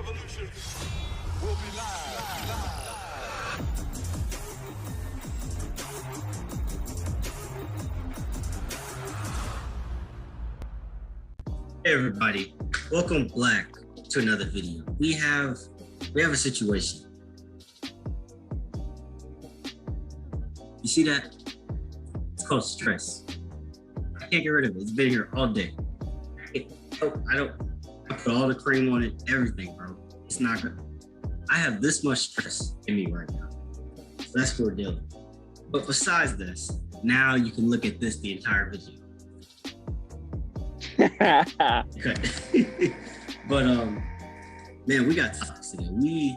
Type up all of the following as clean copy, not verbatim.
revolution will be live. Hey everybody, welcome back to another video. We have a situation. You see that? It's called stress. I can't get rid of it. It's been here all day. I put all the cream on it, everything, bro. It's not good. I have this much stress in me right now. So that's what we're dealing with. But besides this, now you can look at this the entire video. Okay. But man, we got topics today. We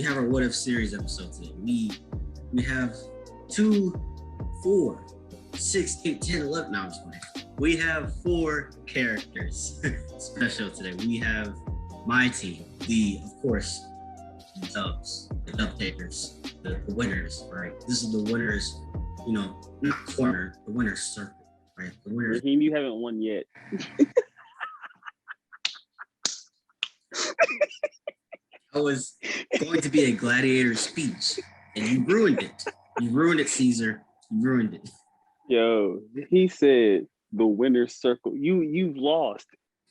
have our What If series episode today. We have 2, 4, 6, 8, 10, 11. No, I'm just playing. We have 4 characters special today. We have my team, of course, the dubs, the dub takers, the winners, right? This is the winners, not corner, the winner's circle, right? The winners. Raheem, you haven't won yet. I was going to be a gladiator speech, and you ruined it. You ruined it, Caesar. You ruined it. Yo, he said the winner's circle. You've lost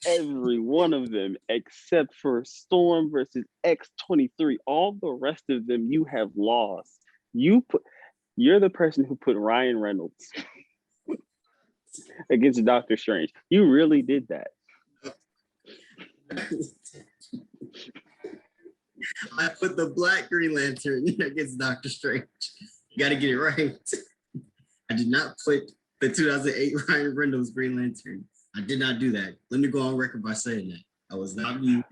every one of them except for Storm versus X-23. All the rest of them you have lost. You're the person who put Ryan Reynolds against Doctor Strange. You really did that. I put the Black Green Lantern against Doctor Strange. You got to get it right. I did not put the 2008 Ryan Reynolds Green Lantern. I did not do that. Let me go on record by saying that. I was not me.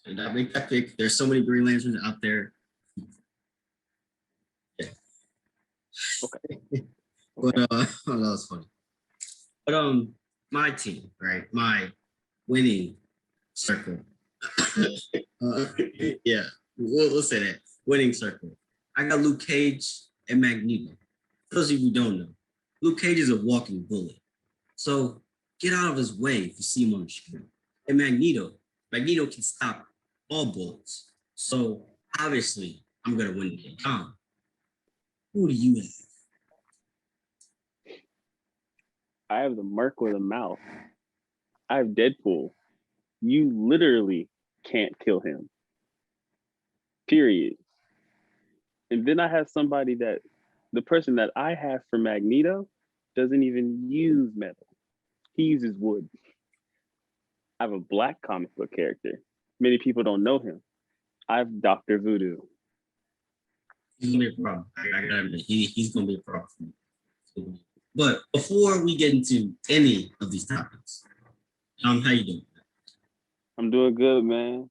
I did not make that pick. There's so many Green Lanterns out there. Yeah. Okay. But that was funny. But my team, right? My winning circle. Yeah, we'll say that. Winning circle. I got Luke Cage and Magneto. For those of you who don't know, Luke Cage is a walking bullet. So get out of his way if you see him on the screen. And Magneto can stop all bullets. So obviously, I'm gonna win the game. Tom, who do you have? I have the Merc with a mouth. I have Deadpool. You literally can't kill him. Period. And then I have somebody that the person that I have for Magneto doesn't even use metal. He uses wood. I have a black comic book character. Many people don't know him. I have Dr. Voodoo. He's gonna be a problem. I gotta admit, he's gonna be a problem for me. But before we get into any of these topics, how you doing? I'm doing good, man.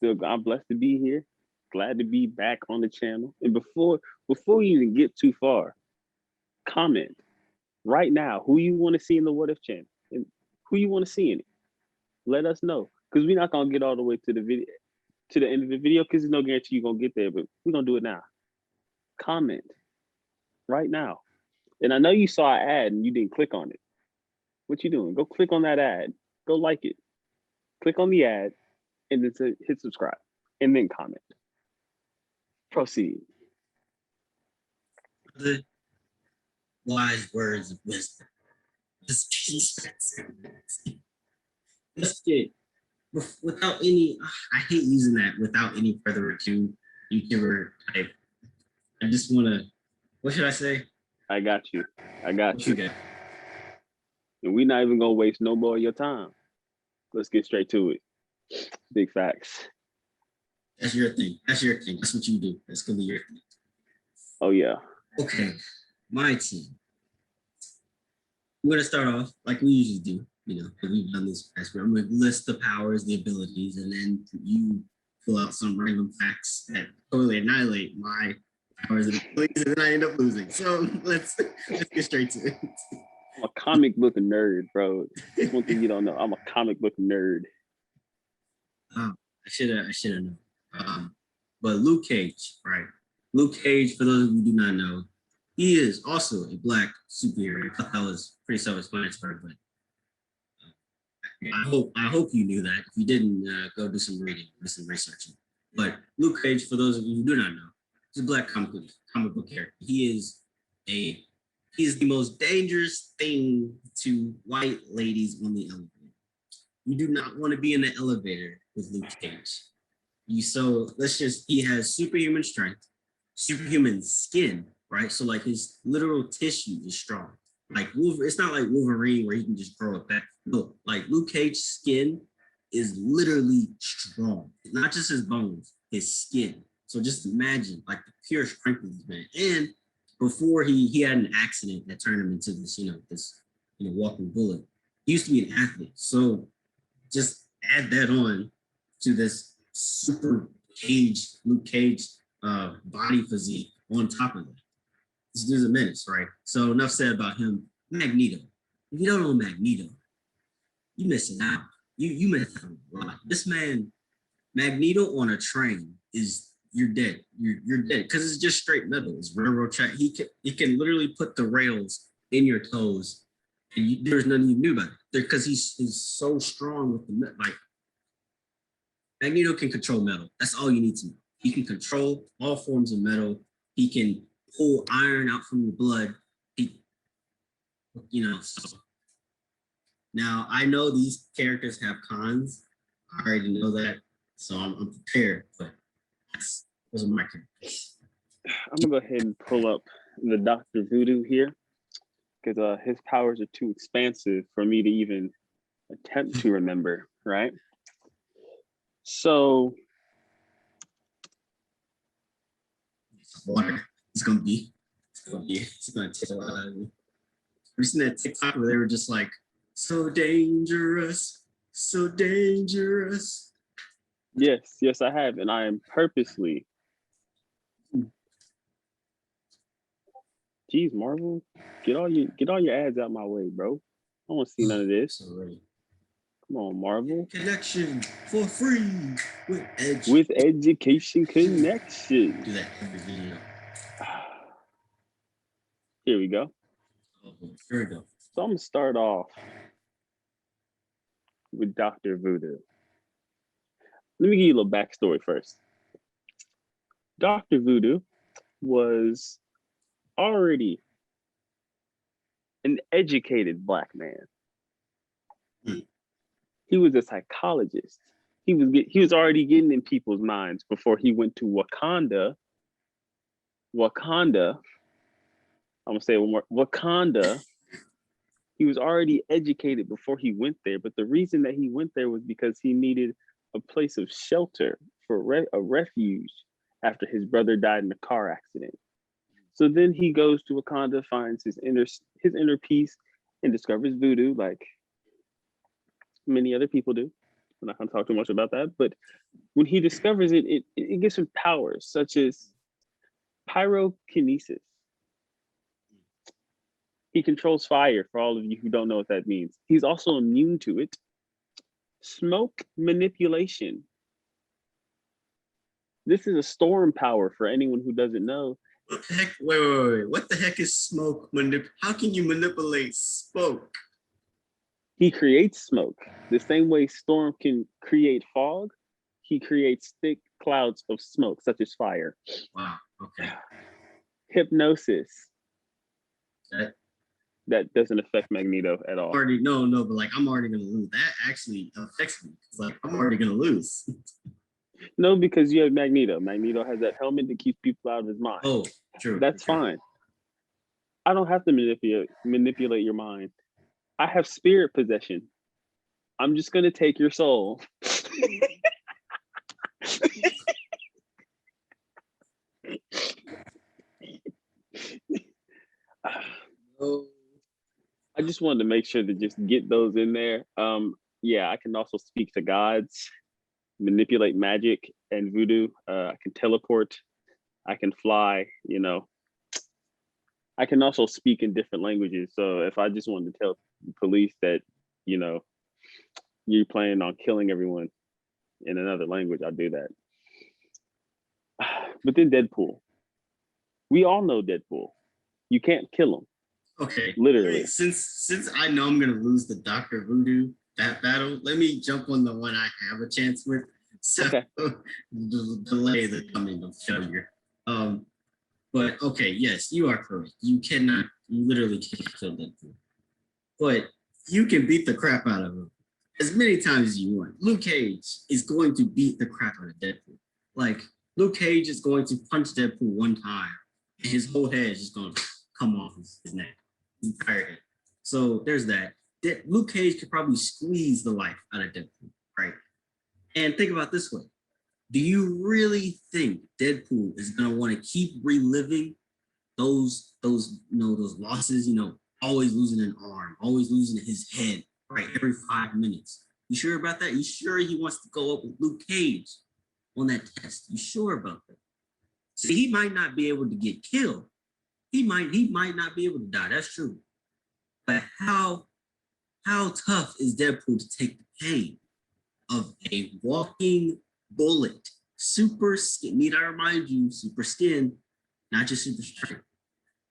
I'm blessed to be here. Glad to be back on the channel. And before you even get too far, comment right now who you want to see in the What If channel and who you want to see in it. Let us know, because we're not gonna get all the way to the video, to the end of the video, because there's no guarantee you're gonna get there. But we're gonna do it now. Comment right now. And I know you saw an ad and you didn't click on it. What you doing? Go click on that ad. Go like it. Click on the ad and then hit subscribe and then comment. Proceed. The wise words of wisdom. Let's get, without any, I hate using that without any further ado, YouTuber type. I just want to, what should I say? I got you. Okay. And we're not even going to waste no more of your time. Let's get straight to it. Big facts. That's your thing. That's what you do. That's going to be your thing. Oh, yeah. Okay. My team. We're going to start off like we usually do. We've done this past year. I'm going to list the powers, the abilities, and then you pull out some random facts that totally annihilate my powers and abilities, and then I end up losing. So let's get straight to it. I'm a comic book nerd, bro. That's one thing you don't know. I'm a comic book nerd. I should have known. But Luke Cage, right? Luke Cage, for those of you who do not know, he is also a Black superhero. I thought that was pretty self-explanatory, but I hope you knew that. If you didn't, go do some reading, do some researching. But Luke Cage, for those of you who do not know, is a black comic book character. He is the most dangerous thing to white ladies on the elevator. You do not want to be in the elevator with Luke Cage. He has superhuman strength, superhuman skin, right? So like his literal tissue is strong. Like it's not like Wolverine where he can just grow it back. No, like Luke Cage's skin is literally strong. Not just his bones, his skin. So just imagine like the pure strength of this man. And before he had an accident that turned him into this walking bullet. He used to be an athlete. So just add that on to this super Luke Cage body physique on top of that. This dude's a menace, right? So enough said about him. Magneto. If you don't know Magneto, you missing out. You missing out a lot. This man, Magneto on a train you're dead. You're dead because it's just straight metal. It's railroad track. He can literally put the rails in your toes, and there's nothing you can do about it because he's so strong with the metal. Like Magneto can control metal. That's all you need to know. He can control all forms of metal. He can pull iron out from your blood. So. Now I know these characters have cons. I already know that, so I'm prepared. But those are my characters. I'm gonna go ahead and pull up the Dr. Voodoo here because his powers are too expansive for me to even attempt to remember. Right. So water. It's gonna take a lot out of me. Have you seen that TikTok where they were just like, so dangerous, so dangerous? Yes, I have, and I am purposely. Jeez, Marvel, get all your ads out my way, bro. I don't want to see none of this. Come on, Marvel. Connection for free with education connection. Do that every video. Here we go. Here we go. So I'm gonna start off with Dr. Voodoo. Let me give you a little backstory first. Dr. Voodoo was already an educated Black man. He was a psychologist. He was already getting in people's minds before he went to Wakanda. I'm gonna say it one more. Wakanda. He was already educated before he went there, but the reason that he went there was because he needed a place of shelter for a refuge after his brother died in a car accident. So then he goes to Wakanda, finds his inner peace, and discovers voodoo, like many other people do. I'm not gonna talk too much about that, but when he discovers it, it gives him powers such as pyrokinesis. He controls fire, for all of you who don't know what that means. He's also immune to it. Smoke manipulation. This is a storm power for anyone who doesn't know. What the heck? Wait. What the heck is smoke? How can you manipulate smoke? He creates smoke. The same way storm can create fog, he creates thick clouds of smoke, such as fire. Wow, okay. Hypnosis. That doesn't affect Magneto at all. But like I'm already gonna lose. That actually affects me. It's like I'm already gonna lose. No, because you have Magneto. Magneto has that helmet that keeps people out of his mind. Oh, true. That's fine. I don't have to manipulate your mind. I have spirit possession. I'm just gonna take your soul. I just wanted to make sure to just get those in there. Yeah, I can also speak to gods, manipulate magic and voodoo. I can teleport. I can fly, I can also speak in different languages. So if I just wanted to tell the police that, you're planning on killing everyone in another language, I'll do that. But then Deadpool. We all know Deadpool. You can't kill him. Okay. Literally. Since I know I'm gonna lose the Dr. Voodoo that battle, let me jump on the one I have a chance with. So Okay. delay the coming of failure. But okay, yes, you are correct. You literally can't kill Deadpool. But you can beat the crap out of him as many times as you want. Luke Cage is going to beat the crap out of Deadpool. Like, Luke Cage is going to punch Deadpool one time, and his whole head is just going to come off his neck, his entire head. So there's that. Luke Cage could probably squeeze the life out of Deadpool, right? And think about it this way. Do you really think Deadpool is gonna want to keep reliving those losses? Always losing an arm, always losing his head, right? Every 5 minutes. You sure about that? You sure he wants to go up with Luke Cage on that test? You sure about that? See, he might not be able to get killed. He might not be able to die. That's true. But how tough is Deadpool to take the pain of a walking bullet, super skin? Need I remind you, super skin, not just super strength.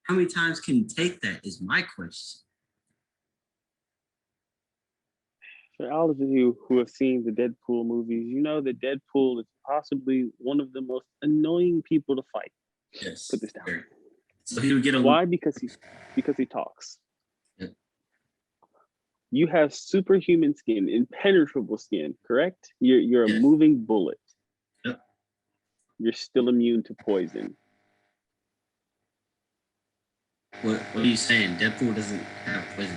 How many times can he take that is my question. For all of you who have seen the Deadpool movies, you know that Deadpool is possibly one of the most annoying people to fight. Yes. Put this down. So he would get Why? Because he talks. Yep. You have superhuman skin, impenetrable skin, correct? You're a Yes. moving bullet. Yep. You're still immune to poison. What are you saying? Deadpool doesn't have poison.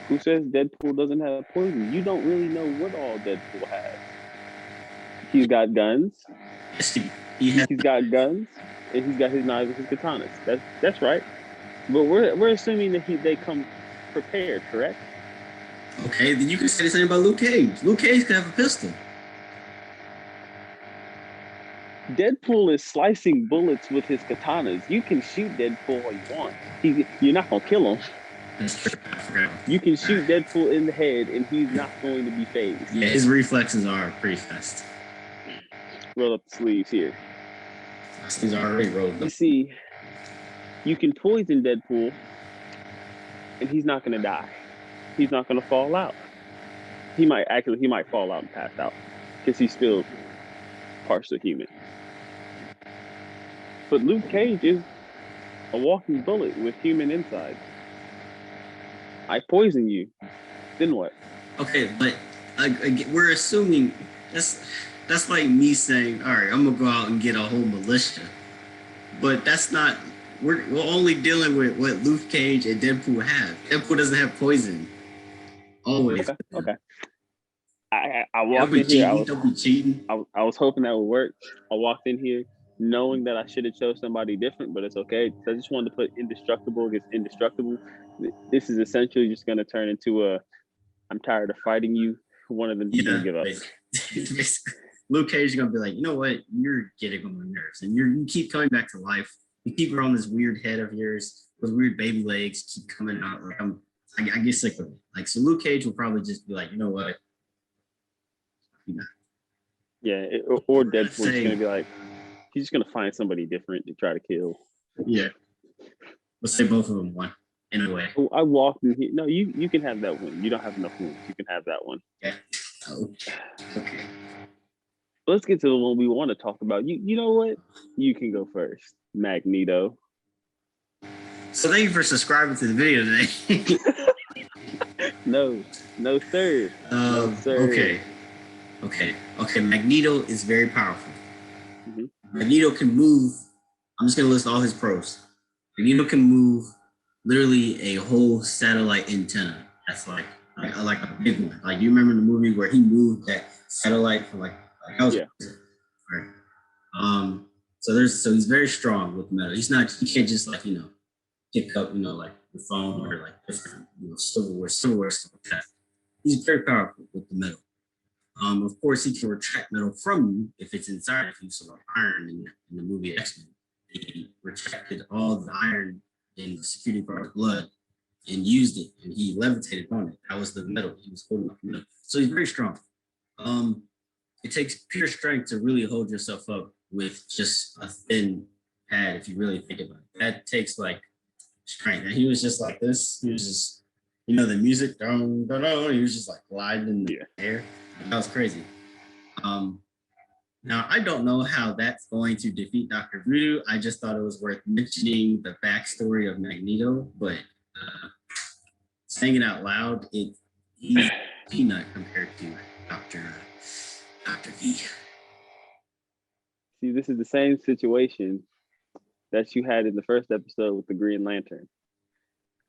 Who says Deadpool doesn't have poison? You don't really know what all Deadpool has. He's got guns. Yes, He's got guns, and he's got his knives and his katanas. That's right. But we're assuming that they come prepared, correct? Okay, then you can say the same about Luke Cage. Luke Cage could have a pistol. Deadpool is slicing bullets with his katanas. You can shoot Deadpool all you want. You're not gonna kill him. That's true. I forgot. You can shoot Deadpool in the head, and he's not going to be phased. Yeah, his reflexes are pretty fast. Roll up the sleeves here. He's already rolled You up. see, you can poison Deadpool, and he's not gonna die. He's not gonna fall out. He might fall out and pass out because he's still partially human. But Luke Cage is a walking bullet with human inside. I poison you, then what? Okay, but we're assuming that's like me saying, all right, I'm gonna go out and get a whole militia. But that's not. We're only dealing with what Luke Cage and Deadpool have. Deadpool doesn't have poison. Always. Okay. I walked in here. Don't be cheating. I was hoping that would work. I walked in here knowing that I should have chose somebody different, but it's okay. I just wanted to put indestructible against indestructible. This is essentially just going to turn into I'm tired of fighting you. One of them is going to give up. Luke Cage is going to be like, you know what? You're getting on my nerves, and you keep coming back to life. You keep growing this weird head of yours, those weird baby legs keep coming out. Like I get sick of it. Like, so Luke Cage will probably just be like, you know what? Yeah, or Deadpool's going to be like, he's just going to find somebody different to try to kill. Yeah. Let's say both of them won in a way. I walked in here. No, you can have that one. You don't have enough wounds. You can have that one. Yeah. Oh, okay. Let's get to the one we want to talk about. You know what? You can go first. Magneto. So thank you for subscribing to the video today. No, sir. No, sir. Okay. Magneto is very powerful. Mm-hmm. Magneto can move. I'm just gonna list all his pros. Magneto can move literally a whole satellite antenna. That's like a big one. Like, you remember the movie where he moved that satellite from yeah. Right. So he's very strong with metal. He can't just pick up like the phone or like different silverware stuff like that. He's very powerful with the metal. Of course, he can retract metal from you if it's inside of you. So like iron in the movie X-Men, he retracted all the iron in the security guard's blood and used it, and he levitated on it. That was the metal. He was holding up the metal. So he's very strong. It takes pure strength to really hold yourself up with just a thin pad, if you really think about it. That takes like strength. And he was just like this. He was just, the music, he was just like gliding in the air. That was crazy. Um, Now, I don't know how that's going to defeat Dr. Voodoo. I just thought it was worth mentioning the backstory of Magneto, but saying it out loud, he's peanut compared to Dr. V. See, this is the same situation that you had in the first episode with the Green Lantern.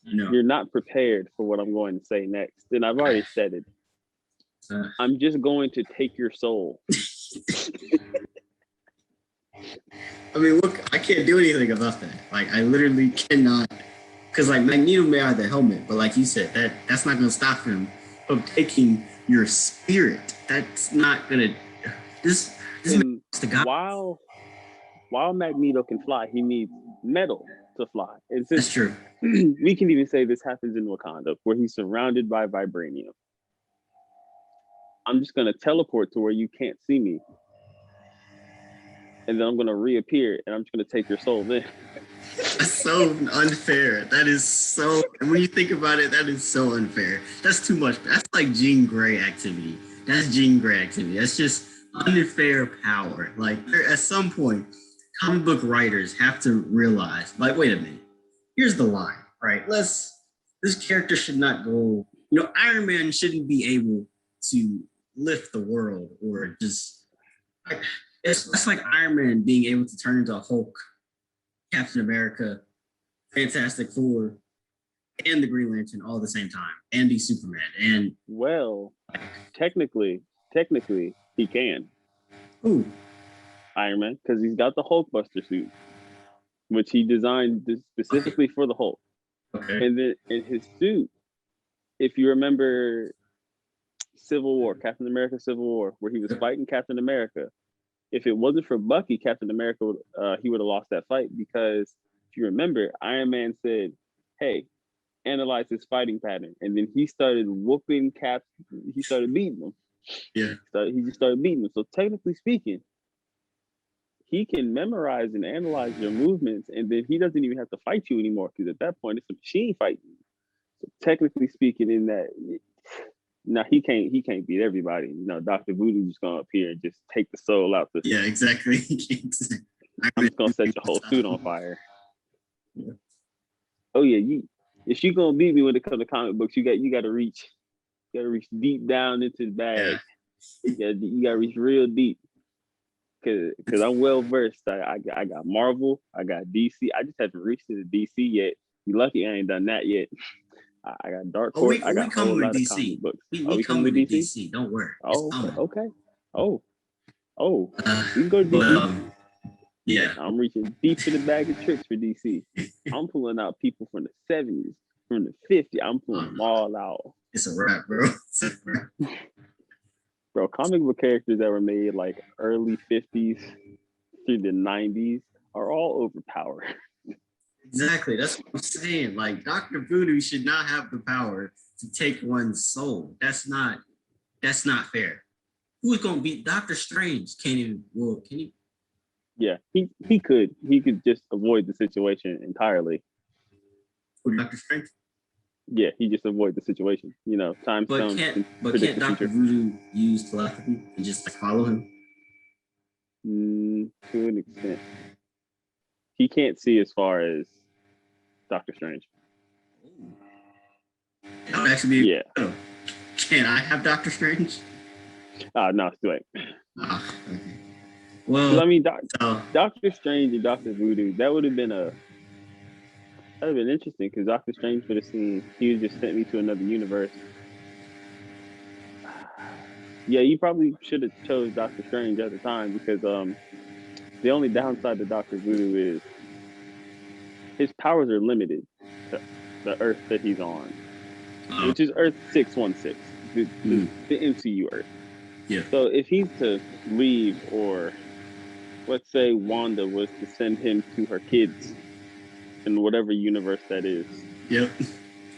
No. You're not prepared for what I'm going to say next. And I've already said it. I'm just going to take your soul. I mean, look, I can't do anything about that. Like, I literally cannot, because like Magneto may have the helmet, but like you said, that's not going to stop him from taking your spirit. That's not going to. This the guy. While Magneto can fly, he needs metal to fly. And That's true. We can even say this happens in Wakanda, where he's surrounded by vibranium. I'm just going to teleport to where you can't see me. And then I'm going to reappear and I'm just going to take your soul then. That's so unfair. That is so, when you think about it, that is so unfair. That's too much. That's like Jean Grey activity. That's just unfair power. Like, at some point, comic book writers have to realize, like, wait a minute, here's the line, right? This character should not go, Iron Man shouldn't be able to lift the world or just, it's like Iron Man being able to turn into a Hulk, Captain America, Fantastic Four, and the Green Lantern all at the same time, and be Superman. And well, technically, he can. Who? Iron Man, because he's got the Hulkbuster suit, which he designed specifically for the Hulk. Okay. And then in his suit, if you remember Civil War, Captain America Civil War, where he was fighting Captain America, if it wasn't for Bucky, Captain America he would have lost that fight, because if you remember, Iron Man said, "Hey, analyze his fighting pattern," and then he started whooping Cap. He started beating him. Yeah. He just started beating him. So technically speaking, he can memorize and analyze your movements, and then he doesn't even have to fight you anymore, because at that point it's a machine fighting you. So technically speaking, in that, now he can't beat everybody. Dr. Voodoo's just gonna appear and just take the soul out. Yeah, exactly. I'm just gonna set your whole suit on fire. Yeah. Oh yeah, if you're gonna beat me when it comes to comic books, you got to reach deep down into the bag. Yeah, you got to reach real deep. Cause I'm well versed. I got Marvel, I got DC. I just haven't reached to the DC yet. You lucky I ain't done that yet. I got Dark Horse. I got a whole lot of comic books. We come to DC. Don't worry. Oh, okay. Oh, we can go to DC. Yeah, I'm reaching deep in the bag of tricks for DC. I'm pulling out people from the 70s, from the 50s. I'm pulling them all out. It's a wrap, bro. It's a wrap. Bro, comic book characters that were made like early 50s through the 90s are all overpowered. Exactly. That's what I'm saying. Like, Dr. Voodoo should not have the power to take one's soul. That's not fair. Who's gonna beat Doctor Strange? Can he? Yeah, he could just avoid the situation entirely. Or Doctor Strange? Yeah, he just avoid the situation. Time But stone. can't Dr. Voodoo use telepathy and just follow him? To an extent. He can't see as far as Doctor Strange. That would actually be. Yeah. Oh. Can I have Doctor Strange? No, it's too late. Okay. Well, I mean, Doctor Strange and Doctor Voodoo, that would have been interesting, because Doctor Strange would have seen, he would just sent me to another universe. Yeah, you probably should have chose Doctor Strange at the time, because the only downside to Doctor Voodoo is his powers are limited to the Earth that he's on, which is Earth 616, the MCU Earth. Yeah. So if he's to leave, or let's say Wanda was to send him to her kids in whatever universe that is. Yep.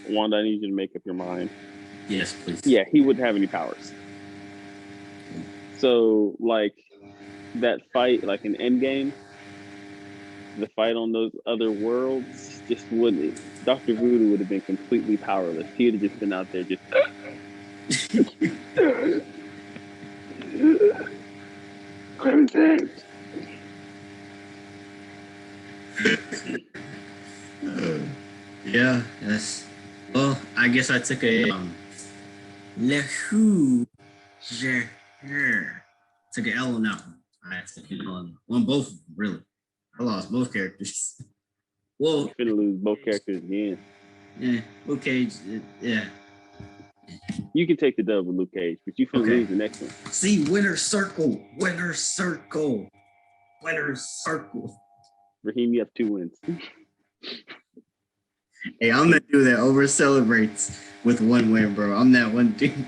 Wanda, I need you to make up your mind. Yes, please. Yeah, he wouldn't have any powers. So, like, that fight, like in Endgame, the fight on those other worlds just wouldn't. Dr. Voodoo would have been completely powerless. He would have just been out there just. Crimson. Yeah, that's. Well, I guess I took a Lehu. Took an L on that one. I took an L on both of them, really. I lost both characters. Well, You're gonna lose both characters again. yeah, Luke Cage, yeah. You can take the dub with Luke Cage, but you finna Okay. lose the next one. See, winner's circle. Raheem, you have 2 wins. Hey, I'm that dude that over celebrates with 1 win, bro. I'm that one dude.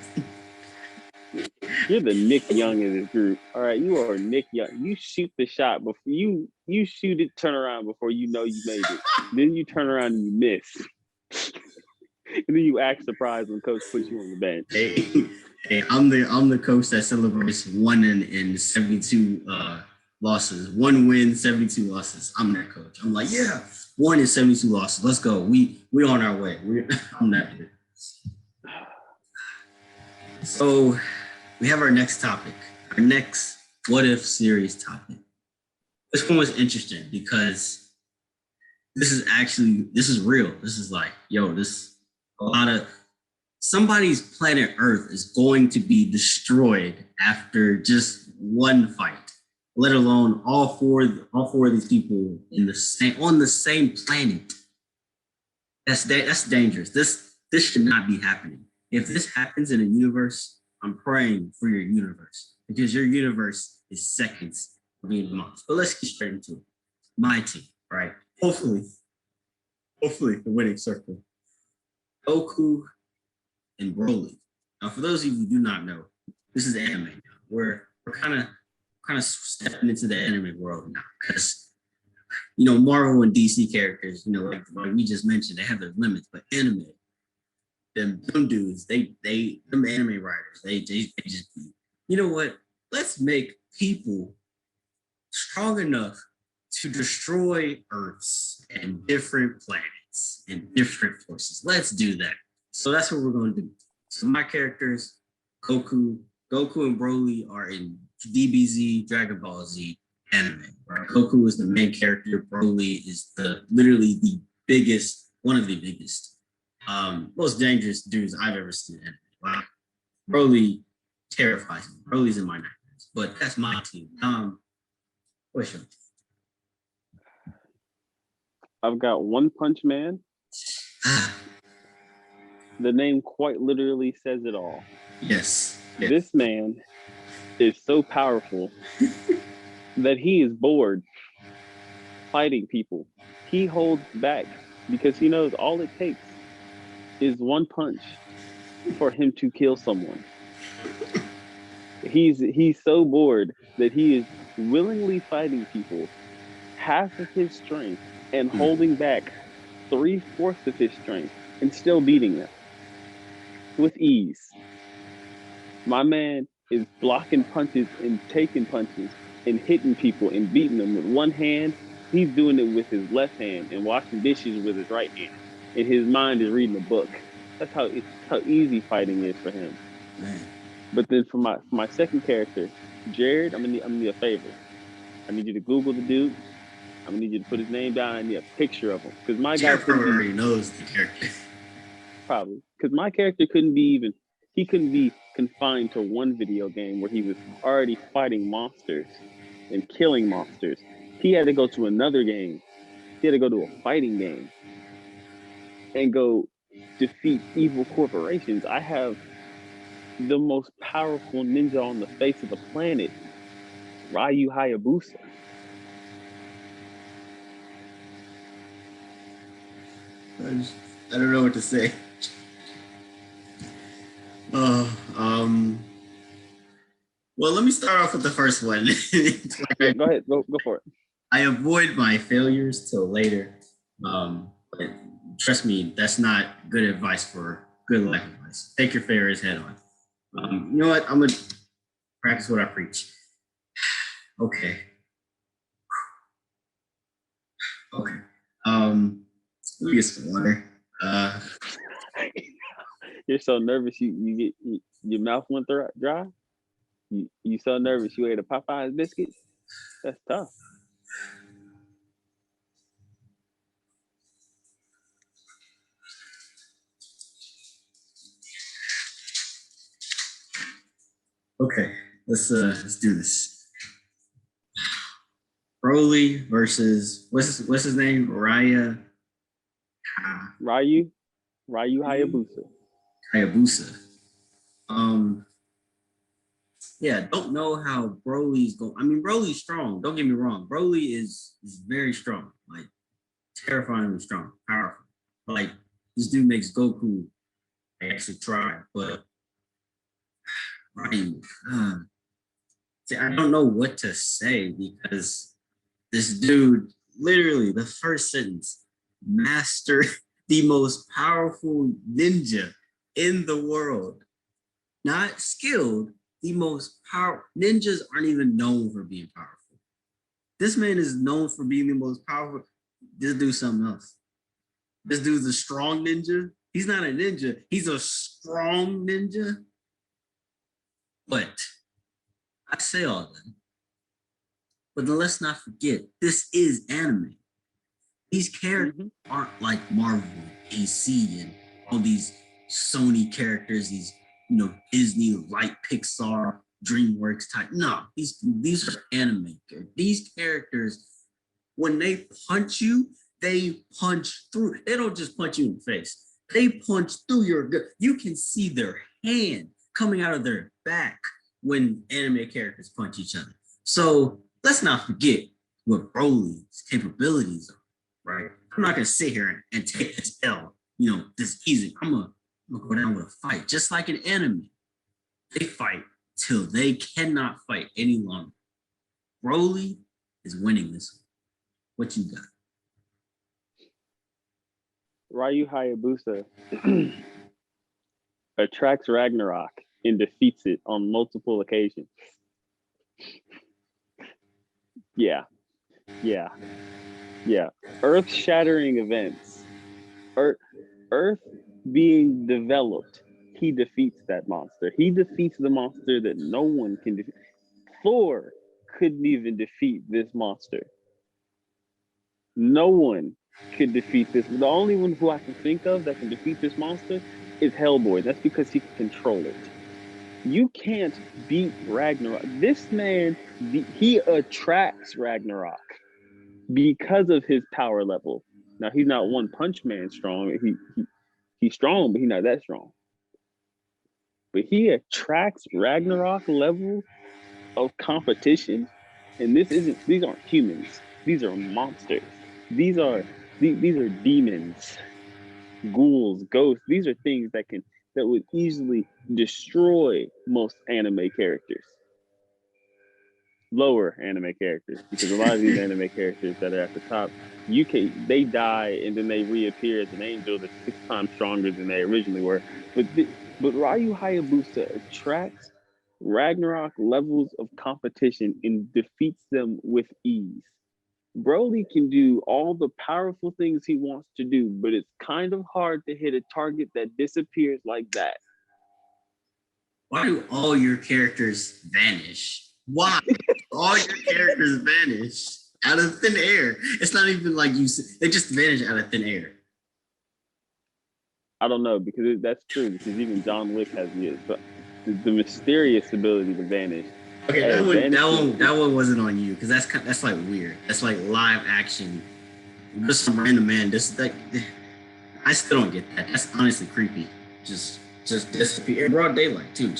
You're the Nick Young of this group. All right, you are Nick Young. You shoot the shot before you shoot it, turn around before you know you made it. Then you turn around and you miss. And then you act surprised when coach puts you on the bench. Hey, I'm the coach that celebrates 1 in 72 losses. 1 win, 72 losses. I'm that coach. I'm like, yeah, 1 in 72 losses. Let's go. We on our way. I'm that dude. So we have our next topic. Our next what if series topic. This one was interesting because this is real. This is like, yo, somebody's planet Earth is going to be destroyed after just 1 fight, let alone all four of these people on the same planet. That's dangerous. This should not be happening. If this happens in a universe, I'm praying for your universe because your universe is seconds of being months. But let's get straight into it. My team, right? Hopefully the winning circle. Goku and Broly. Now, for those of you who do not know, this is anime now. We're kind of stepping into the anime world now because Marvel and DC characters, like we just mentioned, they have their limits, but anime, them dudes, them anime writers, they just you know what? Let's make people strong enough to destroy Earths and different planets and different forces. Let's do that. So that's what we're going to do. So my characters, Goku and Broly are in DBZ, Dragon Ball Z anime. Right? Goku is the main character. Broly is literally the biggest, one of the biggest, most dangerous dudes I've ever seen in anime. Wow. Broly terrifies me. Broly's in my nightmares. But that's my team. What's your team? I've got One Punch Man. The name quite literally says it all. Yes. This man is so powerful that he is bored fighting people. He holds back because he knows all it takes is 1 punch for him to kill someone. He's so bored that he is willingly fighting people half of his strength and holding back 3/4 of his strength and still beating them with ease. My man is blocking punches and taking punches and hitting people and beating them with 1 hand. He's doing it with his left hand and washing dishes with his right hand. And his mind is reading a book. That's how easy fighting is for him. Man. But then for my second character, Jarryd, I'm gonna need a favor. I need you to Google the dude. I'm gonna need you to put his name down. I need a picture of him because my guy already knows the character. Probably because my character couldn't be confined to 1 video game where he was already fighting monsters and killing monsters. He had to go to another game. He had to go to a fighting game and go defeat evil corporations. I have the most powerful ninja on the face of the planet, Ryu Hayabusa. I don't know what to say. Well, let me start off with the first one. Go ahead, go for it. I avoid my failures till later. But trust me, that's not good advice for good life advice. Take your failures head on. You know what? I'm gonna practice what I preach. Okay. Let me get some water. You're so nervous. You get your mouth went dry. You so nervous you ate a Popeye's biscuit? That's tough. Okay, let's do this. Broly versus what's his name? Ryu Hayabusa. Hayabusa. Yeah, don't know how Broly's going. I mean, Broly's strong. Don't get me wrong. Broly is very strong, like terrifyingly strong, powerful. Like this dude makes Goku actually try, but Ryu. See, I don't know what to say because this dude, literally, the first sentence, master the most powerful ninja in the world. Not skilled, the most powerful. Ninjas aren't even known for being powerful. This man is known for being the most powerful. This dude's something else. This dude's a strong ninja. He's not a ninja. He's a strong ninja. But I say all that. But then let's not forget, this is anime. These characters aren't like Marvel, DC, and all these Sony characters, these Disney, like Pixar, DreamWorks type. No, these are anime characters. These characters, when they punch you, they punch through. They don't just punch you in the face. They punch through your gut. You can see their hand coming out of their back when anime characters punch each other. So let's not forget what Broly's capabilities are, right? I'm not gonna sit here and take this L, this easy. I'm gonna go down with a fight, just like an anime. They fight till they cannot fight any longer. Broly is winning this one. What you got? Ryu Hayabusa attracts Ragnarok and defeats it on multiple occasions. Yeah. Earth-shattering events. Earth being developed, he defeats that monster. He defeats the monster that no one can defeat. Thor couldn't even defeat this monster. No one could defeat this. The only one who I can think of that can defeat this monster is Hellboy. That's because he can control it. You can't beat Ragnarok. This man, he attracts Ragnarok because of his power level. Now, he's not One Punch Man strong. He's strong, but he's not that strong. But he attracts Ragnarok level of competition. And these aren't humans. These are monsters. These are demons, ghouls, ghosts. These are things that would easily destroy most anime characters. Lower anime characters, because a lot of these anime characters that are at the top, they die and then they reappear as an angel that's 6 times stronger than they originally were. But Ryu Hayabusa attracts Ragnarok levels of competition and defeats them with ease. Broly can do all the powerful things he wants to do, but it's kind of hard to hit a target that disappears like that. Why do all your characters vanish? Why? All your characters vanish out of thin air. It's not even like they just vanish out of thin air. I don't know, because that's true, because even John Wick has the mysterious ability to vanish. Okay, that one wasn't on you, because that's like weird. That's like live action. Just some random man. I still don't get that. That's honestly creepy. Just disappear in broad daylight too.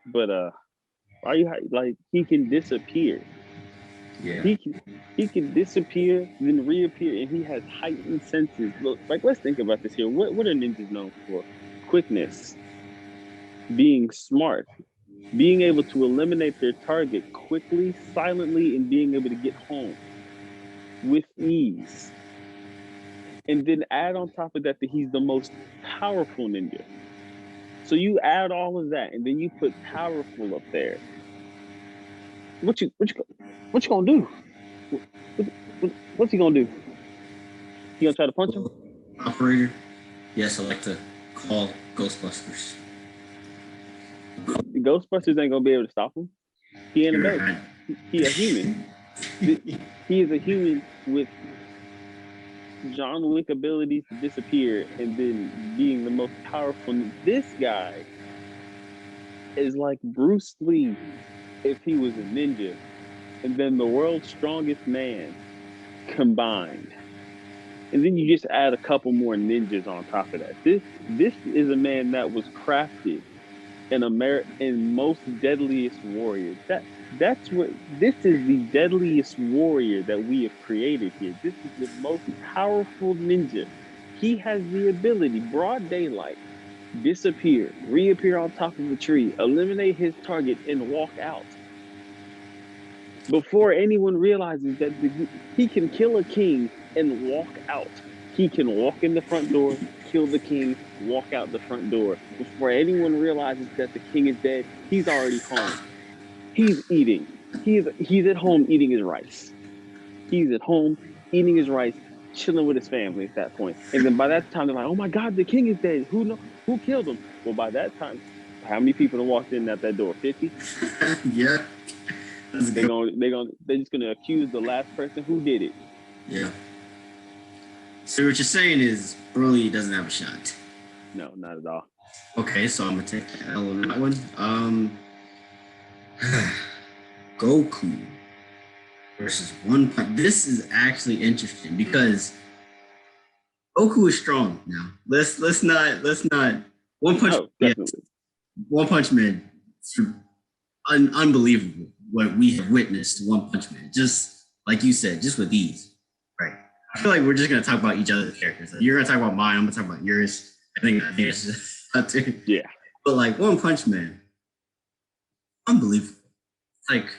But he can disappear. Yeah. He can disappear, then reappear, and he has heightened senses. Look, let's think about this here. What are ninjas known for? Quickness, being smart, being able to eliminate their target quickly, silently, and being able to get home with ease. And then add on top of that he's the most powerful ninja. So you add all of that, and then you put powerful up there. What you gonna do? What's he gonna do? You gonna try to punch him? Operator, yes, I like to call Ghostbusters. Ghostbusters ain't gonna be able to stop him. He ain't a You're ghost. right. He a human. He is a human with John Wick abilities to disappear and then being the most powerful. This guy is like Bruce Lee if he was a ninja, and then the world's strongest man combined. And then you just add a couple more ninjas on top of that. This is a man that was crafted in most deadliest warrior. That's what this is, the deadliest warrior that we have created here. This is the most powerful ninja. He has the ability, broad daylight, disappear, reappear on top of a tree, eliminate his target, and walk out. Before anyone realizes that he can kill a king and walk out. He can walk in the front door, kill the king, walk out the front door. Before anyone realizes that the king is dead, he's already home. He's eating. He's at home eating his rice. He's at home eating his rice, chilling with his family at that point. And then by that time, they're like, "Oh my God, the king is dead. Who killed him?" Well, by that time, how many people have walked in at that door? 50? Yeah. They're just gonna accuse the last person who did it. Yeah. So what you're saying is Broly doesn't have a shot. No, not at all. Okay, so I'm gonna take the L on that one. Goku versus One Punch. This is actually interesting because Goku is strong now. Let's not One Punch. Oh, definitely. Yeah, One Punch Man, unbelievable what we have witnessed. One Punch Man, just like you said, just with ease, right? I feel like we're just gonna talk about each other's characters. Like, you're gonna talk about mine. I'm gonna talk about yours. I think it's just Yeah. But like One Punch Man, unbelievable. Like,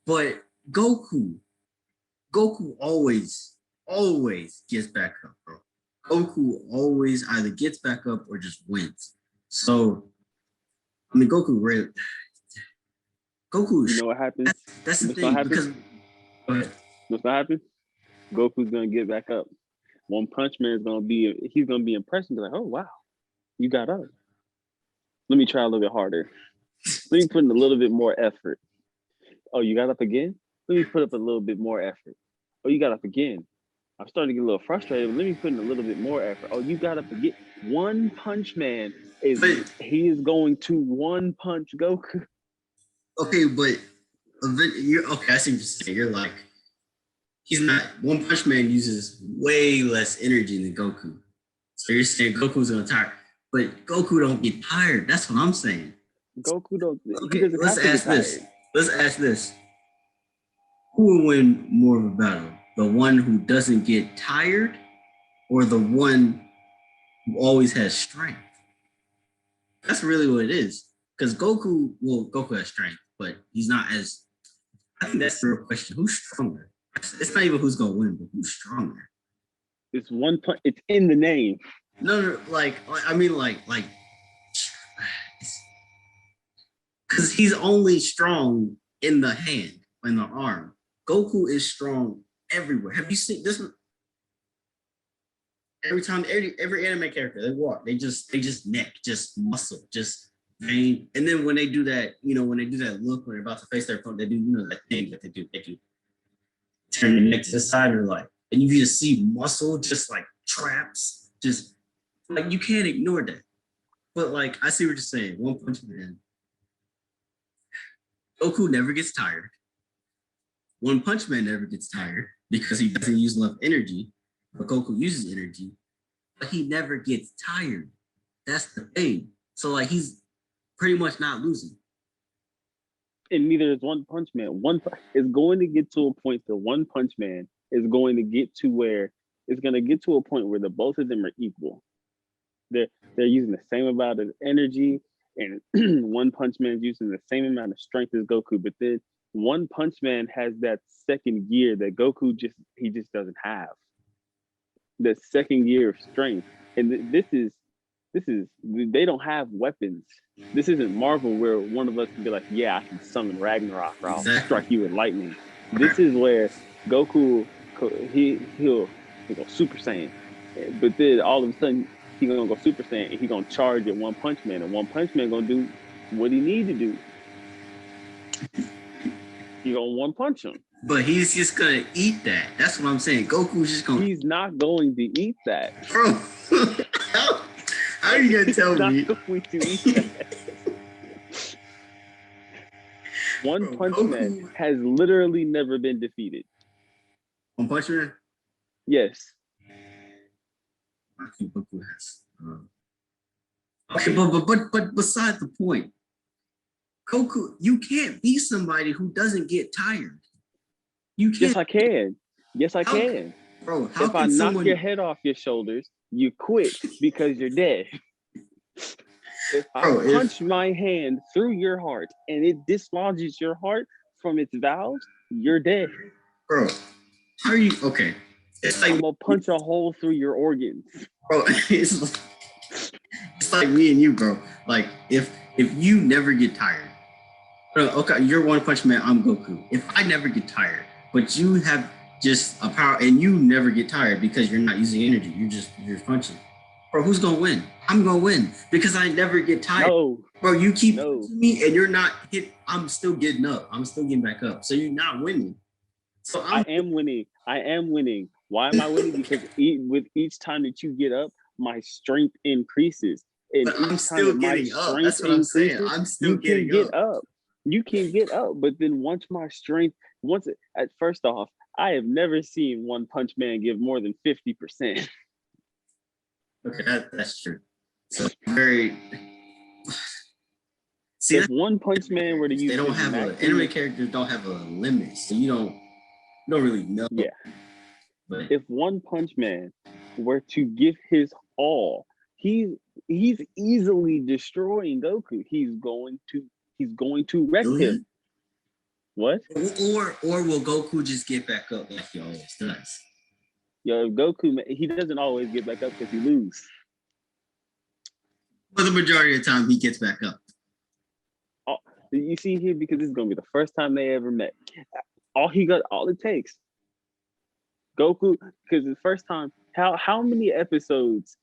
but Goku always gets back up, bro. Goku always either gets back up or just wins. So, I mean, Goku is. You know what happens? That's the What's thing. gonna happen? Because, go ahead. What's gonna happen? Goku's gonna get back up. One Punch Man is gonna be impressed and be like, "Oh wow, you got up. Let me try a little bit harder. Let me put in a little bit more effort. Oh, you got up again? Let me put up a little bit more effort. Oh, you got up again. I'm starting to get a little frustrated, but let me put in a little bit more effort. Oh, you got up again. One Punch Man he is going to one punch Goku. Okay, but okay. I see what you're saying. You're like, he's not. One Punch Man uses way less energy than Goku. So you're saying Goku's gonna tire, but Goku don't get tired. That's what I'm saying. Goku don't. Okay, He doesn't let's have to ask get this. tired. Let's ask this. Who will win more of a battle? The one who doesn't get tired, or the one who always has strength? That's really what it is. Because Goku has strength, but he's not as. I think that's the real question. Who's stronger? It's not even who's gonna win, but who's stronger? It's one punch. It's in the name. No, I mean, because he's only strong in the hand, in the arm. Goku is strong everywhere. Have you seen this? Every time, every anime character they walk, they just neck, just muscle, just vein. And then when they do that, when they do that look when they're about to face their opponent, they do, that thing that they do. They do turn the neck to the side, or and you just see muscle, just like traps, just like you can't ignore that. But I see what you're saying. One Punch Man. Goku never gets tired. One Punch Man never gets tired because he doesn't use enough energy. But Goku uses energy, but he never gets tired. That's the thing. So he's pretty much not losing. And neither is One Punch Man. Is going to get to a point that One Punch Man is going to get to where it's going to get to a point where the both of them are equal. They're using the same amount of energy, and One Punch Man is using the same amount of strength as Goku. But then One Punch Man has that second gear that Goku just doesn't have. The second gear of strength, and this is they don't have weapons. This isn't Marvel where one of us can be like, yeah, I can summon Ragnarok or I'll strike you with lightning. This is where Goku he'll go Super Saiyan, but then all of a sudden he's gonna go Super Saiyan and he's gonna charge at One Punch Man, and One Punch Man gonna do What he need to do? He gonna one punch him. But he's just gonna eat that. That's what I'm saying. Goku's just gonna. He's not going to eat that. Bro, how are you gonna tell me? He's not going to eat that. One Punch Man has literally never been defeated. One Punch Man? Yes. I think Goku has. Okay, but beside the point, Goku, you can't be somebody who doesn't get tired. You can't. Yes, I can. Yes, I can. Bro, how if can I someone... knock your head off your shoulders, you quit because you're dead. If I punch my hand through your heart and it dislodges your heart from its valves, you're dead. Bro, how are you? Okay. It's like I'm gonna punch a hole through your organs. Bro, it's like me and you, bro. Like, if you never get tired, okay, you're One Punch Man, I'm Goku. If I never get tired, but you have just a power and you never get tired because you're not using energy, you're punching. Bro, who's gonna win? I'm gonna win because I never get tired. No. Bro, you keep punching me and you're not hit. I'm still getting up. I'm still getting back up. So you're not winning. So I am winning. I am winning. Why am I winning? Because with each time that you get up, my strength increases. And but I'm still getting up. That's what I'm saying. I'm still getting up. You can get up, but then once my strength, first off, I have never seen One Punch Man give more than 50%. Okay, that's true. So very. See, if One Punch Man were to use, they don't have anime characters don't have a limit, so you don't really know. Yeah. But if One Punch Man were to give his all, he's easily destroying Goku. He's going to wreck him. What? Or will Goku just get back up like he always does? Yo, Goku, he doesn't always get back up because he loses. For the majority of the time, he gets back up. You see here, because this is gonna be the first time they ever met. All it takes. Goku, because the first time, how many episodes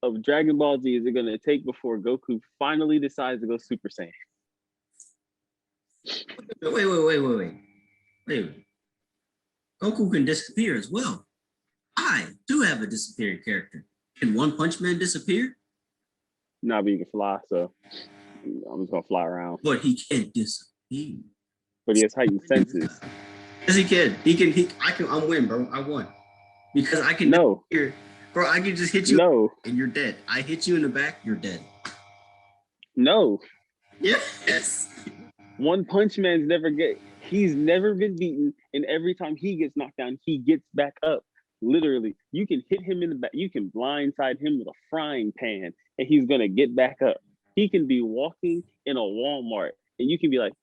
of Dragon Ball Z is it gonna take before Goku finally decides to go Super Saiyan? Wait. Goku can disappear as well. I do have a disappearing character. Can One Punch Man disappear? Nah, but he can fly, so I'm just gonna fly around. But he can't disappear. But he has heightened senses. Yes, he can. I'm winning, bro. I won. Because I can disappear. Bro, I can just hit you and you're dead. I hit you in the back, you're dead. No. Yes. One Punch Man's he's never been beaten, and every time he gets knocked down, he gets back up. Literally, you can hit him in the back, you can blindside him with a frying pan, and he's gonna get back up. He can be walking in a Walmart, and you can be like,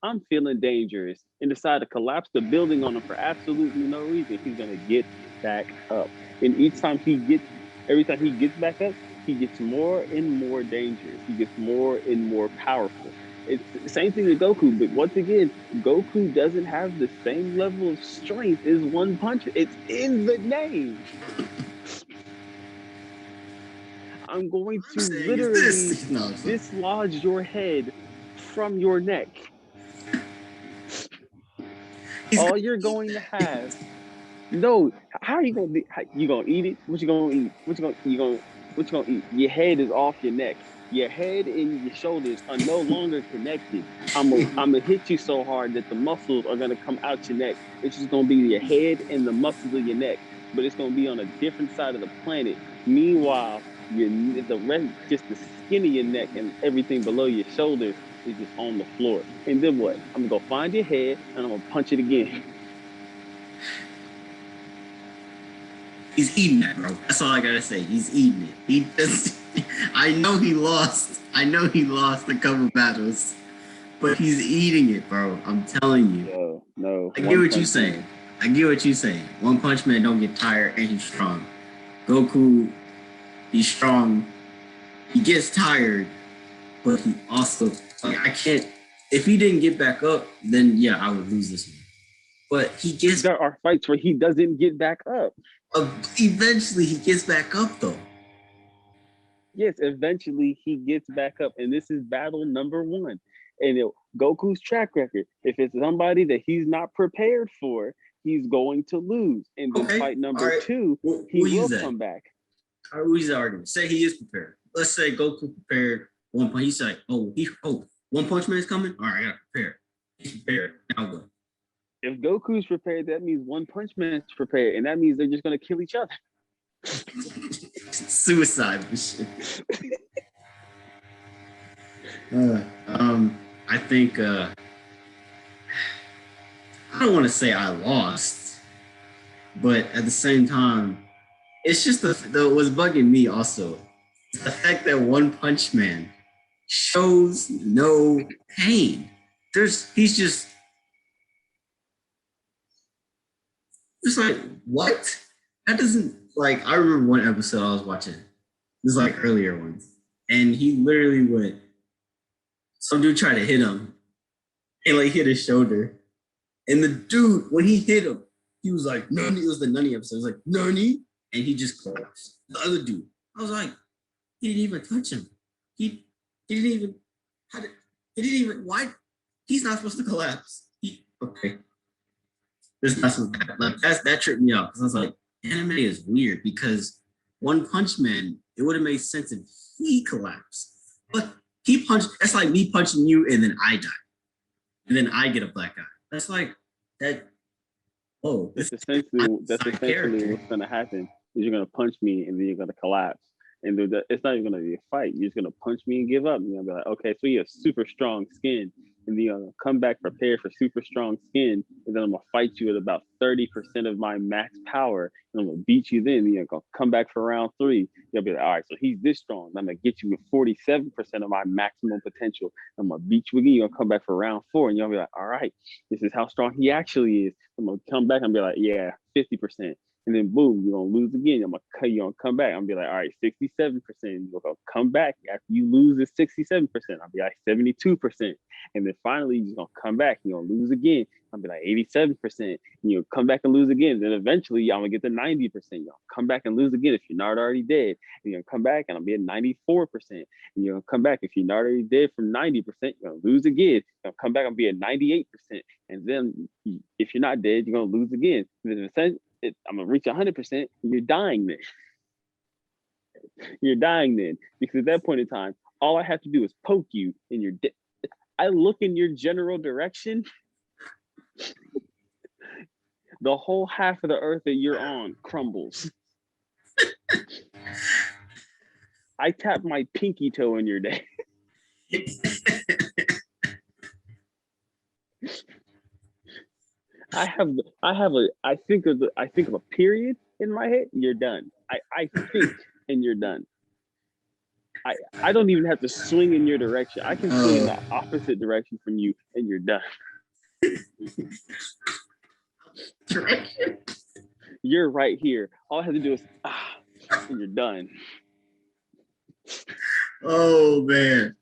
I'm feeling dangerous, and decide to collapse the building on him for absolutely no reason. He's gonna get back up. And every time he gets back up, he gets more and more dangerous. He gets more and more powerful. It's the same thing with Goku, but once again, Goku doesn't have the same level of strength as One Punch. It's in the name. I'm going to literally dislodge your head from your neck. All you're going to have. No, how are you gonna be? You gonna eat it? What you gonna eat? What you gonna eat? Your head is off your neck. Your head and your shoulders are no longer connected. I'm gonna hit you so hard that the muscles are gonna come out your neck. It's just gonna be your head and the muscles of your neck, but it's gonna be on a different side of the planet. Meanwhile, just the skin of your neck and everything below your shoulders is just on the floor. And then what? I'm gonna go find your head and I'm gonna punch it again. He's eating that, bro. That's all I gotta say. He's eating it. I know he lost a couple battles, but he's eating it, bro. I'm telling you. No. I get what you're saying. One Punch Man don't get tired and he's strong. Goku, he's strong. He gets tired, but he also, I can't. If he didn't get back up, then yeah, I would lose this one. But there are fights where he doesn't get back up. Eventually, he gets back up though. Yes, eventually he gets back up, and this is battle number one. And Goku's track record, if it's somebody that he's not prepared for, he's going to lose. And then Okay, fight number all right. two, he We'll will use that. come back. All right, we'll use that argument. Say he is prepared. Let's say Goku prepared one punch. He's like, One Punch Man is coming? All right, I gotta prepare. He's prepared. Now what? If Goku's prepared, that means One Punch Man's prepared, and that means they're just gonna kill each other. Suicide and shit. I think I don't want to say I lost, but at the same time, it's just the what's bugging me also. It's the fact that One Punch Man shows no pain. He's just like, what? That doesn't, like, I remember one episode I was watching. This is like earlier ones. And he literally went, some dude tried to hit him and like hit his shoulder. And the dude, when he hit him, he was like, Nani. It was the Nani episode. It was like, Nani. And he just collapsed. The other dude, I was like, he didn't even touch him. He didn't even, why? He's not supposed to collapse. Okay. This not supposed to, like, that tripped me out because I was like, anime is weird because One Punch Man, it would have made sense if he collapsed. But he punched, that's like me punching you and then I die. And then I get a black eye. That's like, that, oh. That's essentially what's going to happen is you're going to punch me and then you're going to collapse. And it's not even going to be a fight. You're just going to punch me and give up. And you're going to be like, okay, so you have super strong skin. And then you're going to come back prepared for super strong skin. And then I'm going to fight you at about 30% of my max power. And I'm going to beat you then. And you're going to come back for round 3. You'll be like, all right, so he's this strong. I'm going to get you with 47% of my maximum potential. I'm going to beat you again. You're going to come back for round 4. And you'll be like, all right, this is how strong he actually is. I'm going to come back and be like, yeah, 50%. And then boom, you're gonna lose again. You're gonna come back. I'm gonna be like, all right, 67%. You're gonna come back after you lose this 67%. I'll be like 72%. And then finally, you're gonna come back. You're gonna lose again. I'll be like 87%. And you'll come back and lose again. Then eventually, I'm gonna get to 90%. You'll come back and lose again if you're not already dead. And you're gonna come back and I'll be at 94%. And you're gonna come back if you're not already dead from 90%. You're gonna lose again. You'll come back and be at 98%. And then if you're not dead, you're gonna lose again. And then I'm gonna reach 100%. You're dying then. You're dying then because at that point in time, all I have to do is poke you, and you're dead. I look in your general direction. The whole half of the earth that you're on crumbles. I tap my pinky toe in your day. I think of a period in my head. You're done. I think and you're done. I don't even have to swing in your direction. I can swing in the opposite direction from you and you're done. Direction? You're right here. All I have to do is and you're done. Oh man.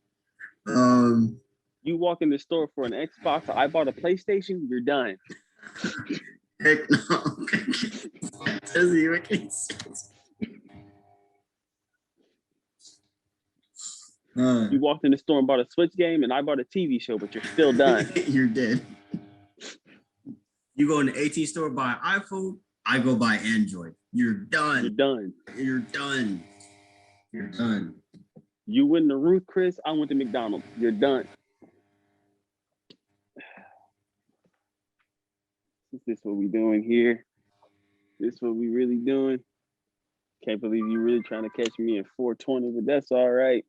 You walk in the store for an Xbox, or I bought a PlayStation, you're done. Heck no. That doesn't even make sense. You walked in the store and bought a Switch game, and I bought a TV show, but you're still done. You're dead. You go in the AT store, buy an iPhone, I go buy Android. You're done. You're done. You're done. You're done. You went to Ruth Chris, I went to McDonald's. You're done. Is this what we doing here? This what we really doing? Can't believe you really trying to catch me in 420, but that's all right.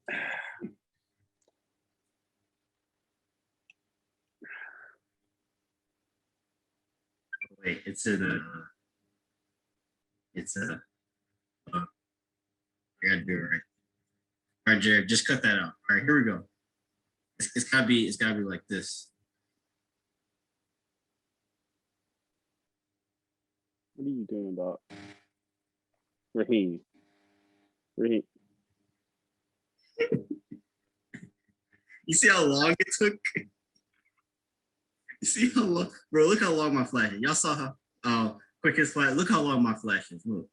Wait, I gotta do it right. All right, Jarryd, just cut that out. All right, here we go. It's gotta be like this. What are you doing, dog? Raheem. You see how long it took? You see how long, bro? Look how long my flash is. Y'all saw how quick his flash. Look how long my flash is. Look.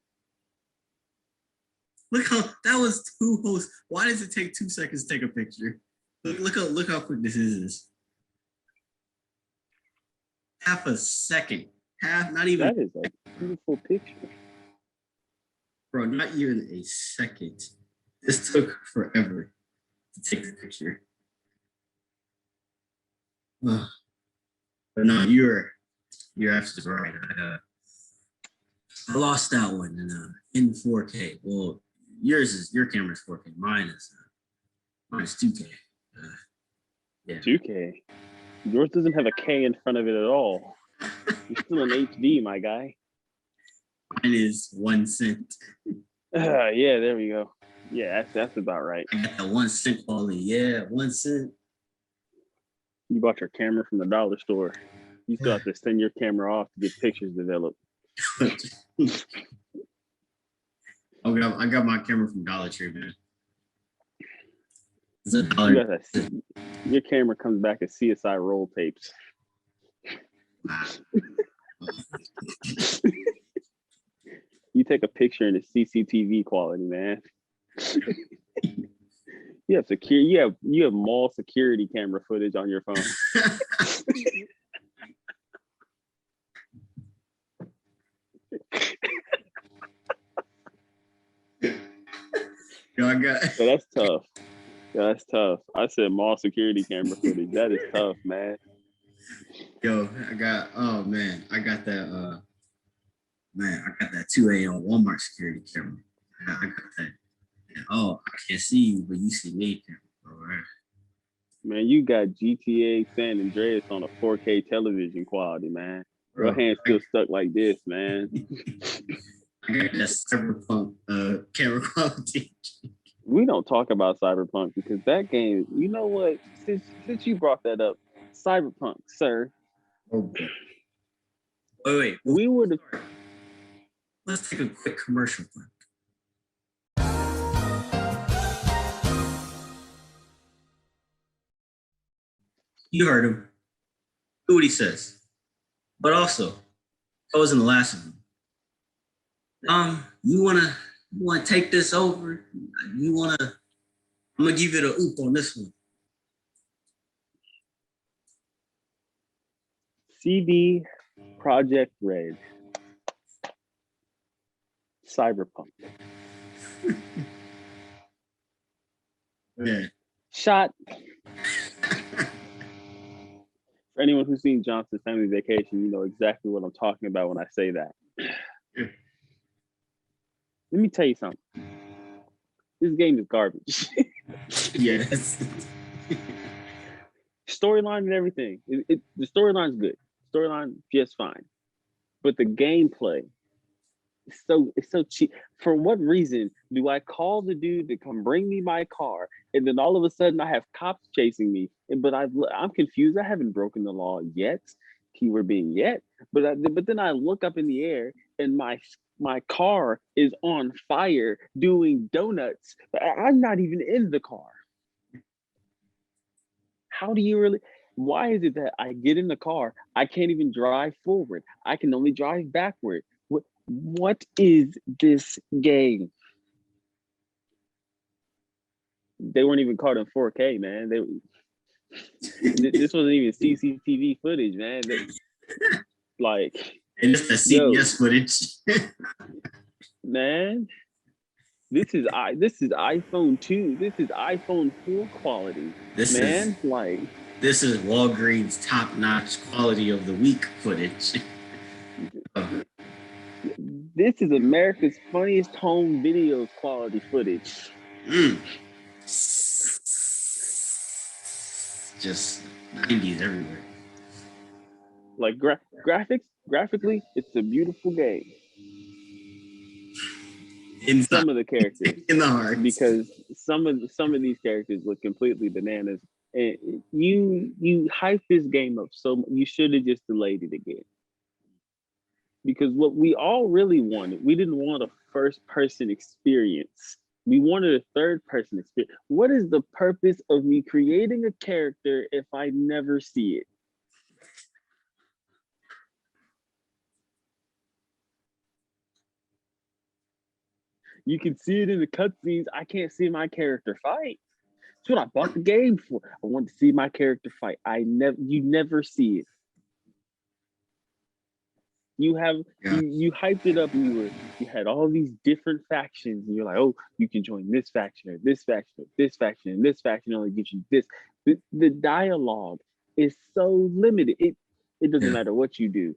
Look how that was 2 hosts. Why does it take 2 seconds to take a picture? Look how quick this is. Half a second. Not even. That is a beautiful picture. Bro, not even a second. This took forever to take the picture. But no, you're absolutely right. I lost that one in 4K. Well, your camera's 4K. Mine is 2K. Yeah. 2K. Yours doesn't have a K in front of it at all. You're still in HD, my guy. Mine is 1 cent. Yeah, there we go. Yeah, that's about right. I got the 1 cent quality. Yeah, 1 cent. You bought your camera from the dollar store. You still have to send your camera off to get pictures developed. I got my camera from Dollar Tree, man. It's a You dollar. got your camera comes back as CSI roll tapes. You take a picture in the CCTV quality, man. You have you have mall security camera footage on your phone. Yo, I got. So that's tough. Yeah, that's tough. I said mall security camera footage. That is tough, man. Yo, I got. Oh man, I got that. Man, I got that 2 a.m. Walmart security camera. I got that. Oh, I can't see you, but you see me, camera. All right. Man, you got GTA San Andreas on a 4K television quality, man. Your hand's still stuck like this, man. I got that cyberpunk camera quality. We don't talk about Cyberpunk because that game, you know what? Since you brought that up, Cyberpunk, sir. Oh, wait. We would have. Let's take a quick commercial break. You heard him. Do what he says. But also, I was in the last one. You wanna take this over? I'm gonna give it a oop on this one. CD Project Red. Cyberpunk. Yeah. Shot. For anyone who's seen Johnson's Family Vacation, you know exactly what I'm talking about when I say that. Let me tell you something. This game is garbage. Yes. Storyline and everything. The storyline's good. Storyline just fine. But the gameplay, it's so cheap. For what reason do I call the dude to come bring me my car, and then all of a sudden I have cops chasing me? But I'm confused. I haven't broken the law yet. Keyword being yet. But then I look up in the air and my car is on fire doing donuts. I'm not even in the car. How do you really? Why is it that I get in the car, I can't even drive forward? I can only drive backward. What is this game? They weren't even caught in 4K, man. This wasn't even CCTV footage, man. And it's the CBS footage. Man, this is iPhone 2. This is iPhone 4 quality. This is Walgreens top-notch quality of the week footage. This is America's Funniest Home Videos quality footage. Just 90s everywhere. Like graphically, it's a beautiful game. In some of the characters, in the heart, because some of these characters look completely bananas. And you hype this game up, so you should have just delayed it again. Because what we all really wanted, we didn't want a first-person experience. We wanted a third-person experience. What is the purpose of me creating a character if I never see it? You can see it in the cutscenes. I can't see my character fight. That's what I bought the game for. I want to see my character fight. You never see it. You hyped it up and you had all these different factions and you're like, oh, you can join this faction or this faction or this faction and this faction only gives you this. The dialogue is so limited. It doesn't matter what you do.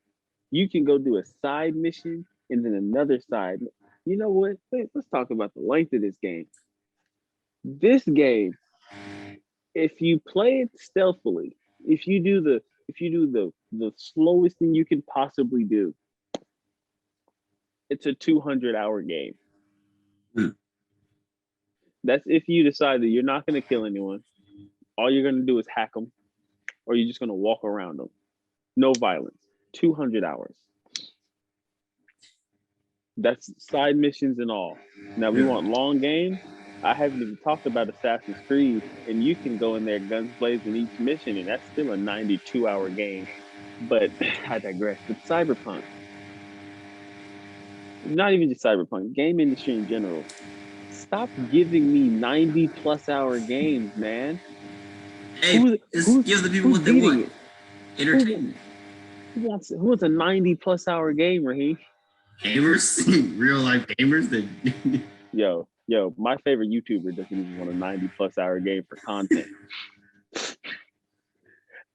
You can go do a side mission and then another side. You know what? Let's talk about the length of this game. This game, if you play it stealthily, if you do the slowest thing you can possibly do, it's a 200-hour game. That's if you decide that you're not going to kill anyone. All you're going to do is hack them, or you're just going to walk around them. No violence. 200 hours. That's side missions and all. Now we want long game. I haven't even talked about Assassin's Creed, and you can go in there guns blazing each mission, and that's still a 92-hour game. But I digress. But Cyberpunk, not even just Cyberpunk, game industry in general, stop giving me 90+ hour games, man. Hey, give the people what they want. Entertainment. Who wants a 90+ hour game, Raheem? Gamers, real life gamers. That yo, my favorite YouTuber doesn't even want a 90+ hour game for content.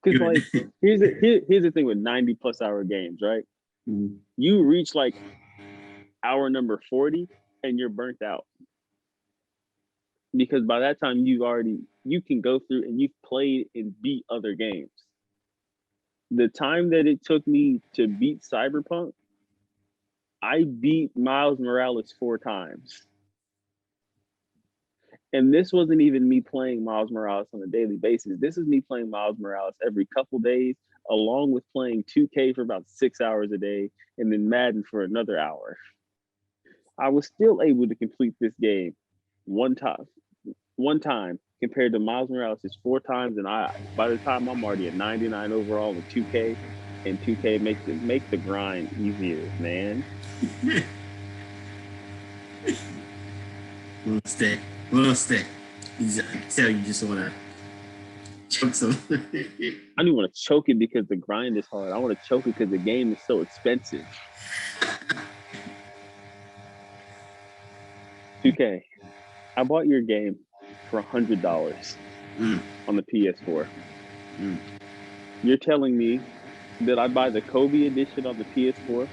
Because like, here's the thing with 90+ hour games, right? Mm-hmm. You reach like hour number 40 and you're burnt out. Because by that time you can go through and you've played and beat other games. The time that it took me to beat Cyberpunk, I beat Miles Morales 4 times. And this wasn't even me playing Miles Morales on a daily basis. This is me playing Miles Morales every couple days, along with playing 2K for about 6 hours a day, and then Madden for another hour. I was still able to complete this game one time compared to Miles Morales' 4 times, and by the time I'm already at 99 overall in 2K, and 2K makes the grind easier, man. We'll stay. You tell you just want to choke some. I don't want to choke it because the grind is hard. I want to choke it because the game is so expensive. 2K, I bought your game for $100 on the PS4. You're telling me that I buy the Kobe edition on the PS4?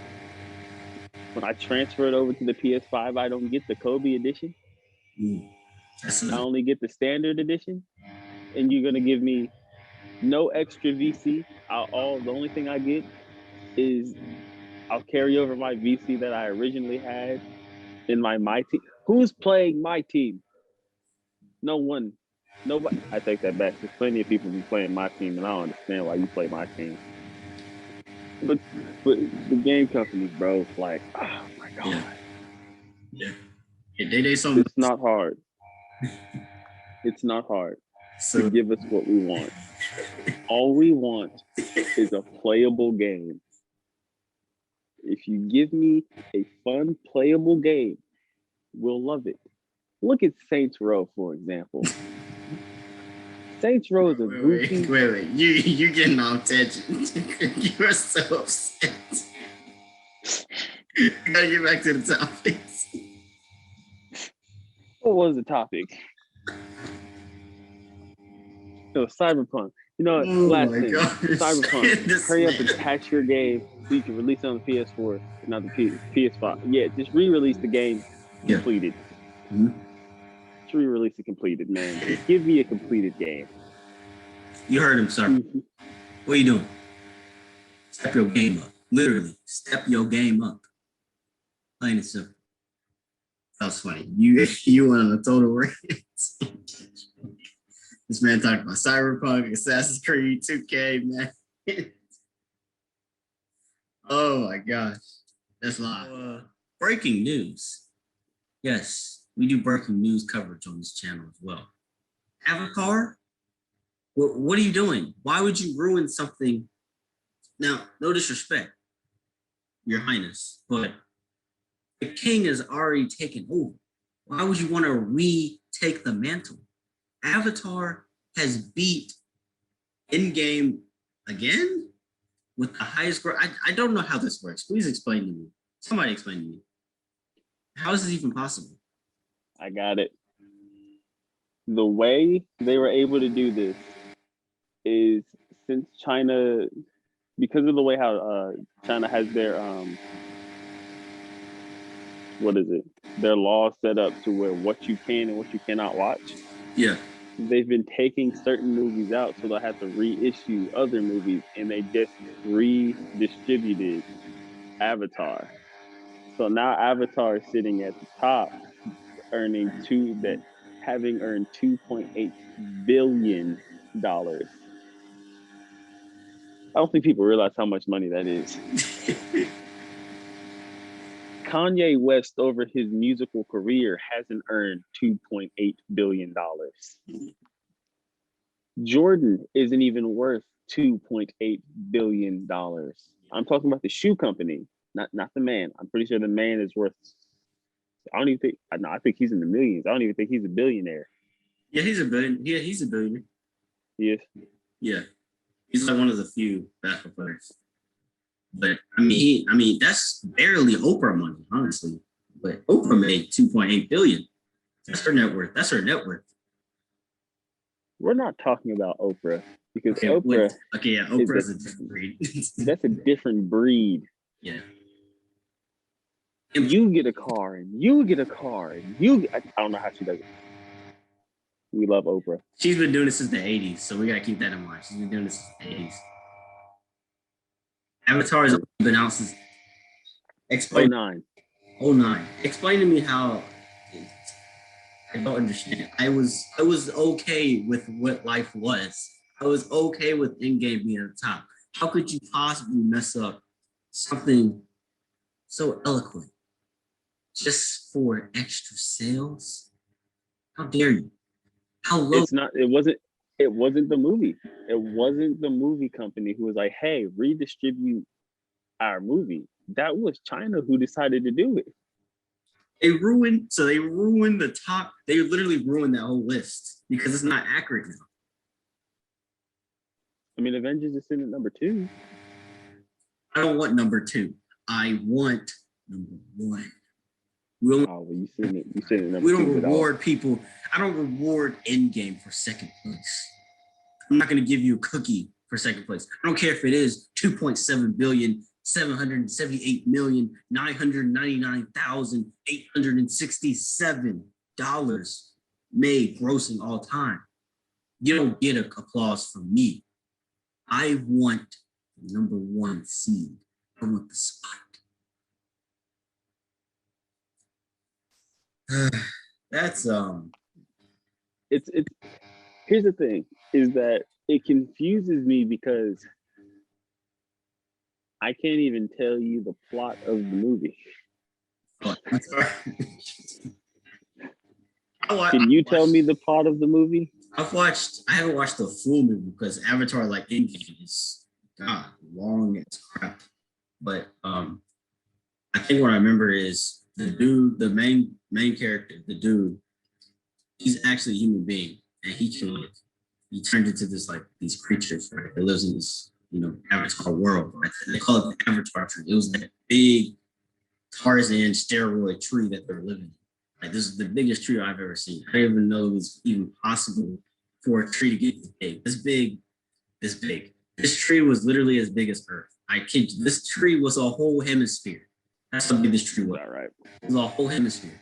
When I transfer it over to the PS5, I don't get the Kobe edition? I only get the standard edition? And you're going to give me no extra VC? The only thing I get is I'll carry over my VC that I originally had in my team. Who's playing my team? No one. Nobody. I take that back. There's plenty of people who playing my team, and I don't understand why you play my team. But the game companies, bro, like, oh my god. Yeah. It's not hard. It's not hard to give us what we want. All we want is a playable game. If you give me a fun, playable game, we'll love it. Look at Saints Row, for example. Saints Row is a goofy... Wait. You're getting off tangent. You are so upset. Gotta get back to the topic. What was the topic? It was Cyberpunk. You know what? Last thing. Cyberpunk. Hurry up and patch your game so you can release it on the PS4, not the PS5. Yeah, just re-release the game completed. Mm-hmm. Just re-release it completed, man. Just give me a completed game. You heard him, sir. What are you doing? Step your game up. Literally, step your game up. Plain and simple. That was funny. You went on a total rant. This man talked about Cyberpunk, Assassin's Creed, 2K, man. Oh my gosh. That's live. Breaking news. Yes, we do breaking news coverage on this channel as well. Avatar? What are you doing? Why would you ruin something? Now, no disrespect, Your Highness, but the king has already taken over. Why would you want to retake the mantle? Avatar has beat Endgame again with the highest growth. I don't know how this works. Please explain to me. Somebody explain to me. How is this even possible? I got it. The way they were able to do this is since China, because of the way how China has their their laws set up to where what you can and what you cannot watch. Yeah. They've been taking certain movies out, so they'll have to reissue other movies, and they just redistributed Avatar. So now Avatar is sitting at the top, having earned $2.8 billion. I don't think people realize how much money that is. Kanye West, over his musical career, hasn't earned $2.8 billion. Jordan isn't even worth $2.8 billion. I'm talking about the shoe company, not the man. I'm pretty sure the man is worth, I think he's in the millions. I don't even think he's a billionaire. Yeah, he's a billion. Yeah, he's a billionaire. Yes. Yeah. He's like one of the few basketball players. But I mean, that's barely Oprah money, honestly. But Oprah made $2.8 billion. That's her net worth. We're not talking about Oprah because Oprah. Oprah is a different breed. That's a different breed. Yeah. You get a car, and you get a car, and I don't know how she does it. We love Oprah. She's been doing it since the 80s, so we gotta keep that in mind. She's been doing this since the 80s. Avatar has been out since 09. 09. Explain to me how. I don't understand. I was okay with what life was. I was okay with Endgame being at the top. How could you possibly mess up something so eloquent just for extra sales? How dare you? How low? It wasn't the movie. It wasn't the movie company who was like, hey, redistribute our movie. That was China who decided to do it. They ruined the top. They literally ruined that whole list because it's not accurate now. I mean, Avengers is sitting at number 2. I don't want number 2. I want number 1. You sitting at number 2. We don't reward people. I don't reward Endgame for second place. I'm not going to give you a cookie for second place. I don't care if it is $2.7 billion. $778,999,867 made grossing all time. You don't get an applause from me. I want the number 1 seed. I want the spot. That's it's here's the thing, is that it confuses me because I can't even tell you the plot of the movie. Can you tell me the plot of the movie? I haven't watched the full movie because Avatar, like Endgame, is long as crap. But I think what I remember is the dude, the main character, the dude, he's actually a human being, and he turned into these creatures, right? That lives in this Avatar world, right? They call it the Avatar tree. It was that big Tarzan steroid tree that they're living in. Like, this is the biggest tree I've ever seen. I didn't even know it was even possible for a tree to get this big. This big. This tree was literally as big as Earth. I kid you. This tree was a whole hemisphere. That's how big this tree was. All right. It was a whole hemisphere.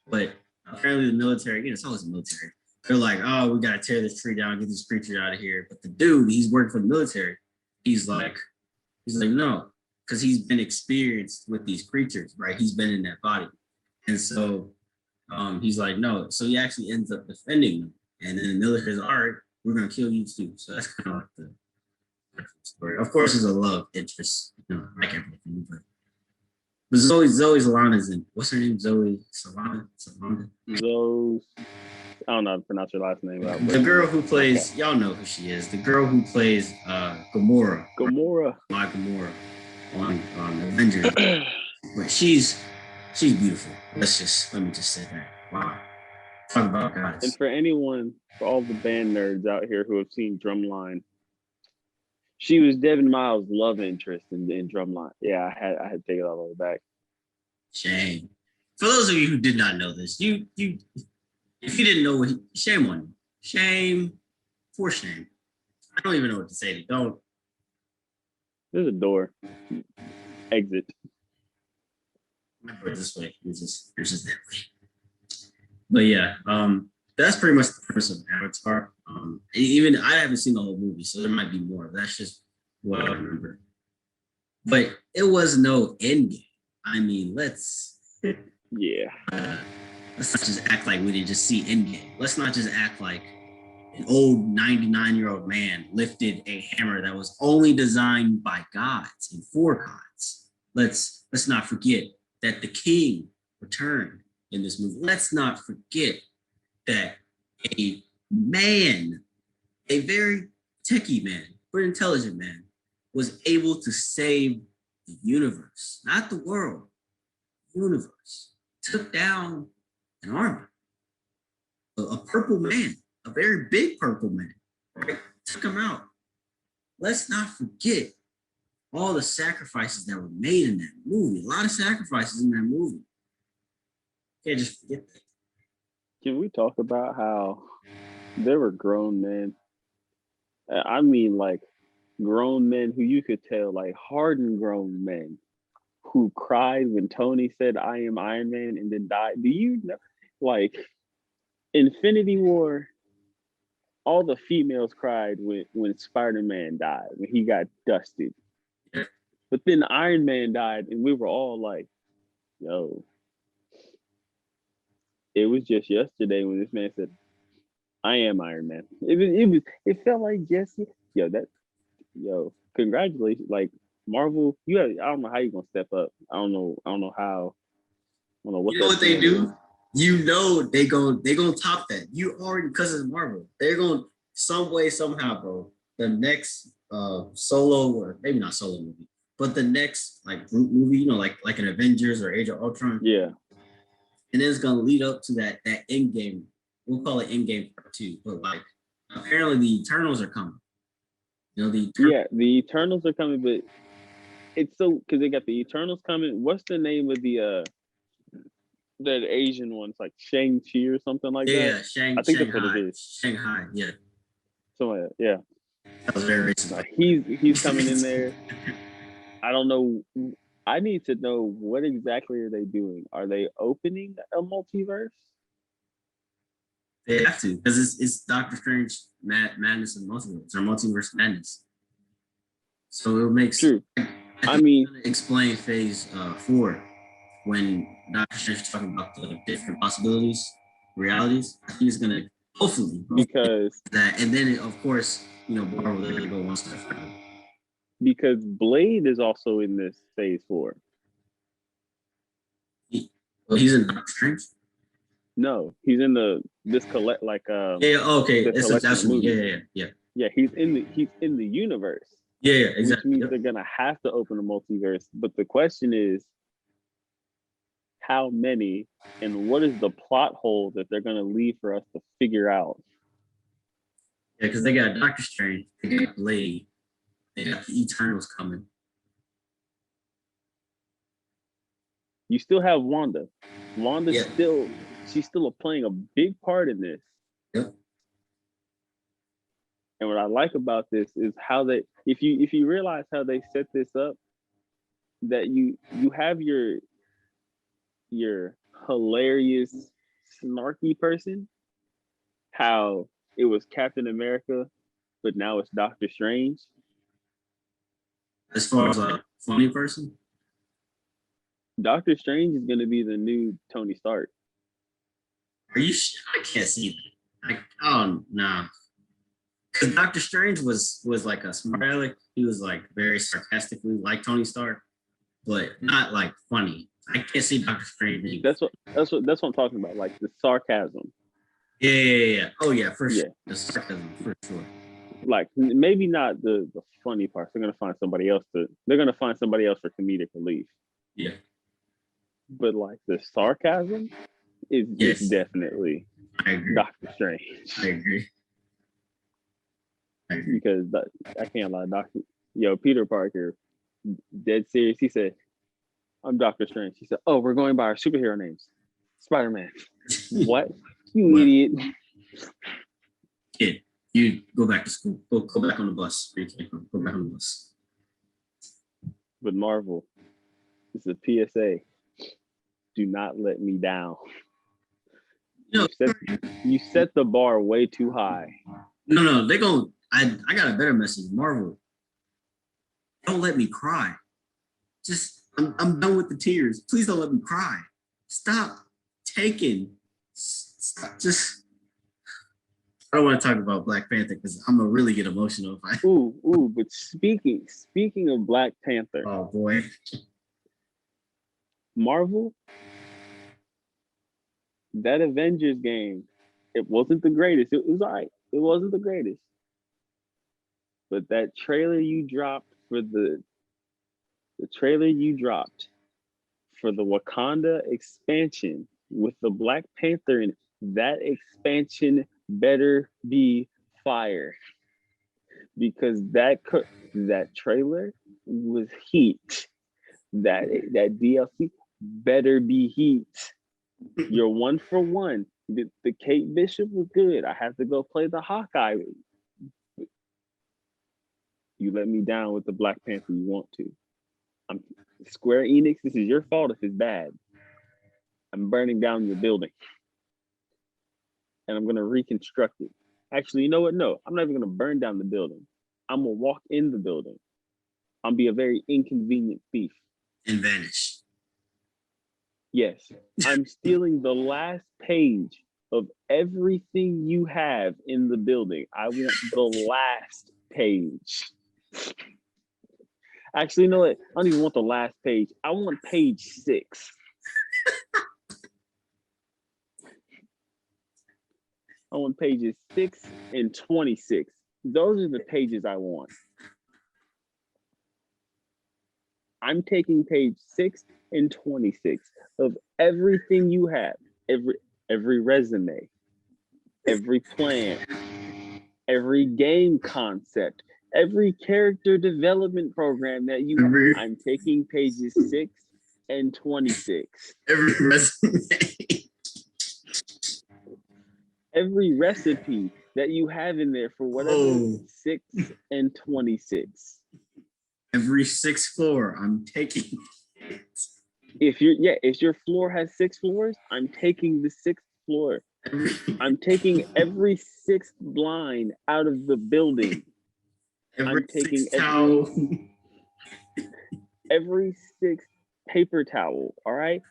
But apparently the military, it's always the military. They're like, oh, we got to tear this tree down, get these creatures out of here. But the dude, he's working for the military. He's like, no, because he's been experienced with these creatures, right? He's been in that body. And so he's like, no. So he actually ends up defending them. And then the military is, all right, we're going to kill you too. So that's kind of like the story. Of course, there's a love interest, like everything. But Zoe's Salana's in, what's her name? Zoe Salana? Zoe. I don't know how to pronounce her last name. The girl who plays, y'all know who she is. The girl who plays Gamora. My Gamora on Avengers. But she's beautiful. Let me just say that. Wow. Talk about And guys. for all the band nerds out here who have seen Drumline, she was Devin Miles' love interest in Drumline. Yeah, I had to take it all the way back. Shame. For those of you who did not know this, you if you didn't know what shame on you. Shame for shame. I don't even know what to say. Don't. There's a door. Exit. My door this way. There's just that way. But yeah, that's pretty much the premise of Avatar. Even I haven't seen the whole movie, so there might be more. That's just what I remember. But it was no end game. I mean, let's Yeah. let's not just act like we didn't just see end game. Let's not just act like an old 99-year-old man lifted a hammer that was only designed by gods and for gods. Let's not forget that the king returned in this movie. Let's not forget that a man, a very techie man, but intelligent man, was able to save the universe, not the world, the universe. Took down an army, a purple man, a very big purple man, right? Took him out. Let's not forget all the sacrifices that were made in that movie. A lot of sacrifices in that movie. Can't just forget that. Can we talk about how there were grown men? I mean, like grown men who you could tell, like hardened grown men who cried when Tony said, "I am Iron Man," and then died. Do you know, like Infinity War? All the females cried when Spider-Man died, when he got dusted. But then Iron Man died, and we were all like, "Yo." It was just yesterday when this man said, "I am Iron Man." It felt like Jesse. Congratulations. Like Marvel, I don't know how you're gonna step up. I don't know how. I don't know what You know what they do? You know they gonna top that. You already, because it's Marvel. They're going some way, somehow, bro. The next solo, or maybe not solo movie, but the next like group movie, you know, like an Avengers or Age of Ultron. Yeah. And then it's gonna lead up to that end game. We'll call it end game part 2. But like apparently the Eternals are coming. You know, the Eternals are coming, but it's so because they got the Eternals coming. What's the name of the that Asian one? It's like Shang-Chi or something like that. Yeah, I think that's what it is. Shanghai, yeah. So yeah. That was very racist. He's coming in there. I don't know. I need to know what exactly are they doing? Are they opening a multiverse? They have to, because it's Doctor Strange Madness and Multiverse, or Multiverse Madness. So it makes true. I mean, explain Phase 4 when Doctor Strange is talking about the different possibilities, realities. I think it's gonna hopefully because that, and then of course, you know, Marvel, they're gonna go one step further. Because Blade is also in this Phase 4. He's in Doctor Strange. No, he's in this collect like okay. That's me. Yeah. He's in the universe. Yeah, exactly. Which means they're gonna have to open a multiverse. But the question is, how many, and what is the plot hole that they're gonna leave for us to figure out? Yeah, because they got Doctor Strange, they got Blade, they got the Eternals coming. You still have Wanda. She's still playing a big part in this. Yep. And what I like about this is how they, if you realize how they set this up, that you have your hilarious, snarky person, how it was Captain America, but now it's Doctor Strange. As far as a funny person, Doctor Strange is going to be the new Tony Stark. Are you? I can't see that. Oh no, because Doctor Strange was like a smart aleck. He was like very sarcastically like Tony Stark, but not like funny. I can't see Doctor Strange. That's what I'm talking about. Like the sarcasm. Yeah. Oh yeah, for sure. The sarcasm for sure. Like maybe not the funny parts. They're gonna find somebody else for comedic relief. Yeah. But like the sarcasm, It's definitely I agree. Doctor Strange. I agree. Because I can't lie, Peter Parker, dead serious. He said, "I'm Doctor Strange." He said, "Oh, we're going by our superhero names. Spider-Man." What? You idiot. Kid, you go back to school. Go back on the bus. Go back on the bus. But Marvel, it's a PSA. Do not let me down. You set the bar way too high. No, they go. I got a better message. Marvel, don't let me cry. Just I'm done with the tears. Please don't let me cry. Stop taking. Stop. Just I don't want to talk about Black Panther because I'm gonna really get emotional if I. Ooh. But speaking of Black Panther. Oh boy. Marvel. That Avengers game, it wasn't the greatest. It was all right. It wasn't the greatest. But that trailer you dropped for the Wakanda expansion with the Black Panther in that expansion better be fire. Because that trailer was heat. That DLC better be heat. You're 1 for 1. The Kate Bishop was good. I have to go play the Hawkeye. You let me down with the Black Panther you want to. I'm Square Enix, this is your fault if it's bad. I'm burning down your building. And I'm going to reconstruct it. Actually, you know what? No, I'm not even going to burn down the building. I'm going to walk in the building. I'm be a very inconvenient thief. And vanish. Yes, I'm stealing the last page of everything you have in the building. I want the last page. Actually, you know what? I don't even want the last page. I want page 6. I want pages 6 and 26. Those are the pages I want. I'm taking page 6 and 26 of everything you have, every resume, every plan, every game concept, every character development program that you have. I'm taking pages 6 and 26. Every resume. Every recipe that you have in there for whatever 6 and 26. Every 6th floor, I'm taking it. If your floor has 6 floors, I'm taking the 6th floor. I'm taking every 6th blind out of the building. I'm taking every 6th paper towel, all right?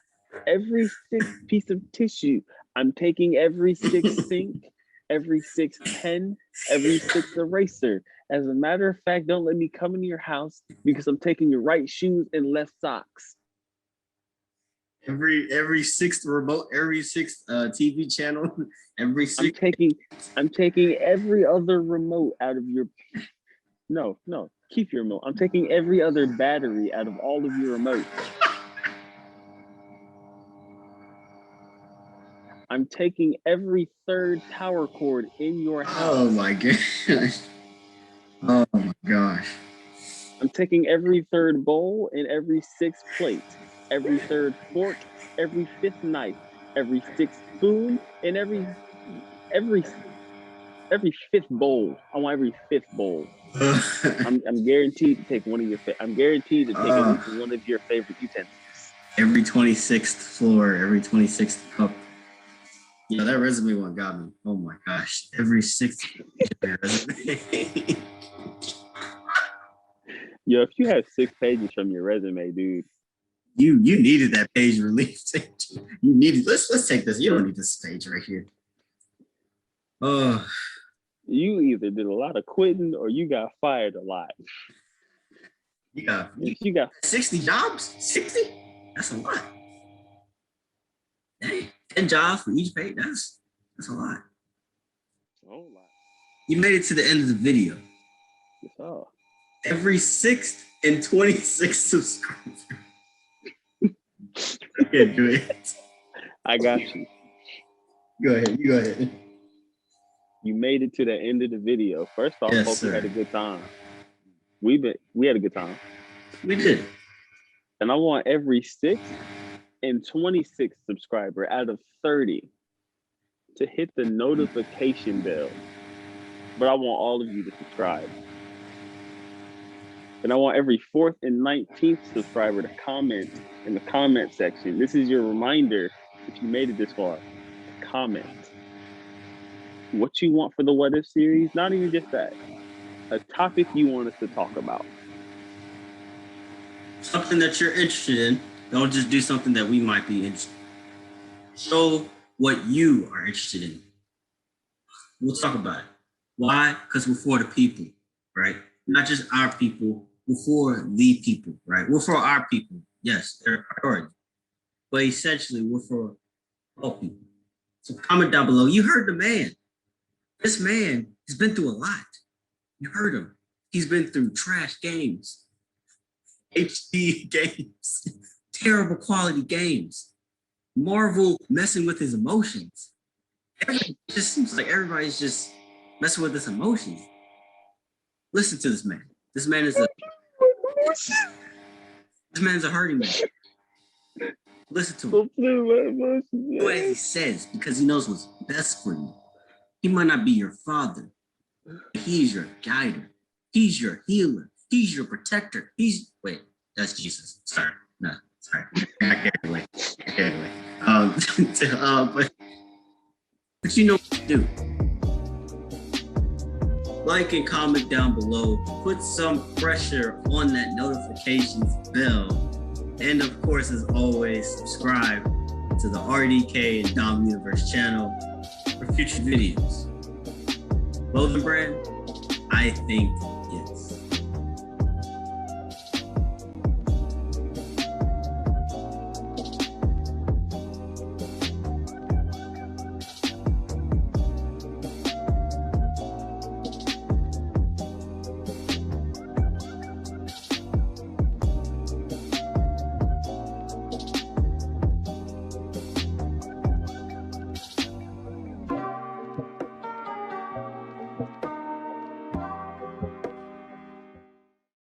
Every 6th piece of tissue. I'm taking every 6th sink, every 6th pen, every 6th eraser. As a matter of fact, don't let me come into your house because I'm taking your right shoes and left socks. Every 6th remote, every 6th TV channel, every 6th. I'm taking every other remote out of your. No, keep your remote. I'm taking every other battery out of all of your remotes. I'm taking every 3rd power cord in your house. Oh my gosh. Oh my gosh. I'm taking every 3rd bowl and every 6th plate, every 3rd fork, every 5th knife, every 6th spoon, and every 5th bowl. I want every 5th bowl. I'm guaranteed to take one of your. I'm guaranteed to take at least one of your favorite utensils. Every 26th floor, every 26th cup. Yeah, that resume one got me. Oh my gosh. Every 6th resume. Yo, if you have 6 pages from your resume, dude. You needed that page released. You needed. Let's take this. You don't need this page right here. Oh. You either did a lot of quitting or you got fired a lot. You got 60 jobs? 60? That's a lot. Hey, 10 jobs for each page. That's a lot. A whole lot. You made it to the end of the video. Oh. Every 6th and 26th subscriber. I can't do it. I got you. Go ahead. You go ahead. You made it to the end of the video. First off, Yes, hope sir. you had a good time. We had a good time. We did. And I want every 6 and 26 subscriber out of 30 to hit the notification bell. But I want all of you to subscribe. And I want every 4th and 19th subscriber to comment in the comment section. This is your reminder, if you made it this far, comment what you want for the What If series. Not even just that, a topic you want us to talk about. Something that you're interested in. Don't just do something that we might be interested in. Show what you are interested in. We'll talk about it. Why? Because we're for the people, right? Not just our people, we're for the people, right? We're for our people. Yes, they're a priority. But essentially, we're for all people. So comment down below. You heard the man. This man has been through a lot. You heard him. He's been through trash games, HD games, terrible quality games, Marvel messing with his emotions. It just seems like everybody's just messing with his emotions. Listen to this man. This man is a hurting man. Listen to him. Do as he says, because he knows what's best for you. He might not be your father. He's your guider. He's your healer. He's your protector. Wait, that's Jesus. Sorry. No, sorry. I carried away. But you know what to do. Like and comment down below. Put some pressure on that notifications bell. And of course, as always, subscribe to the RDK and Dom Universe channel for future videos. Clothing brand, I think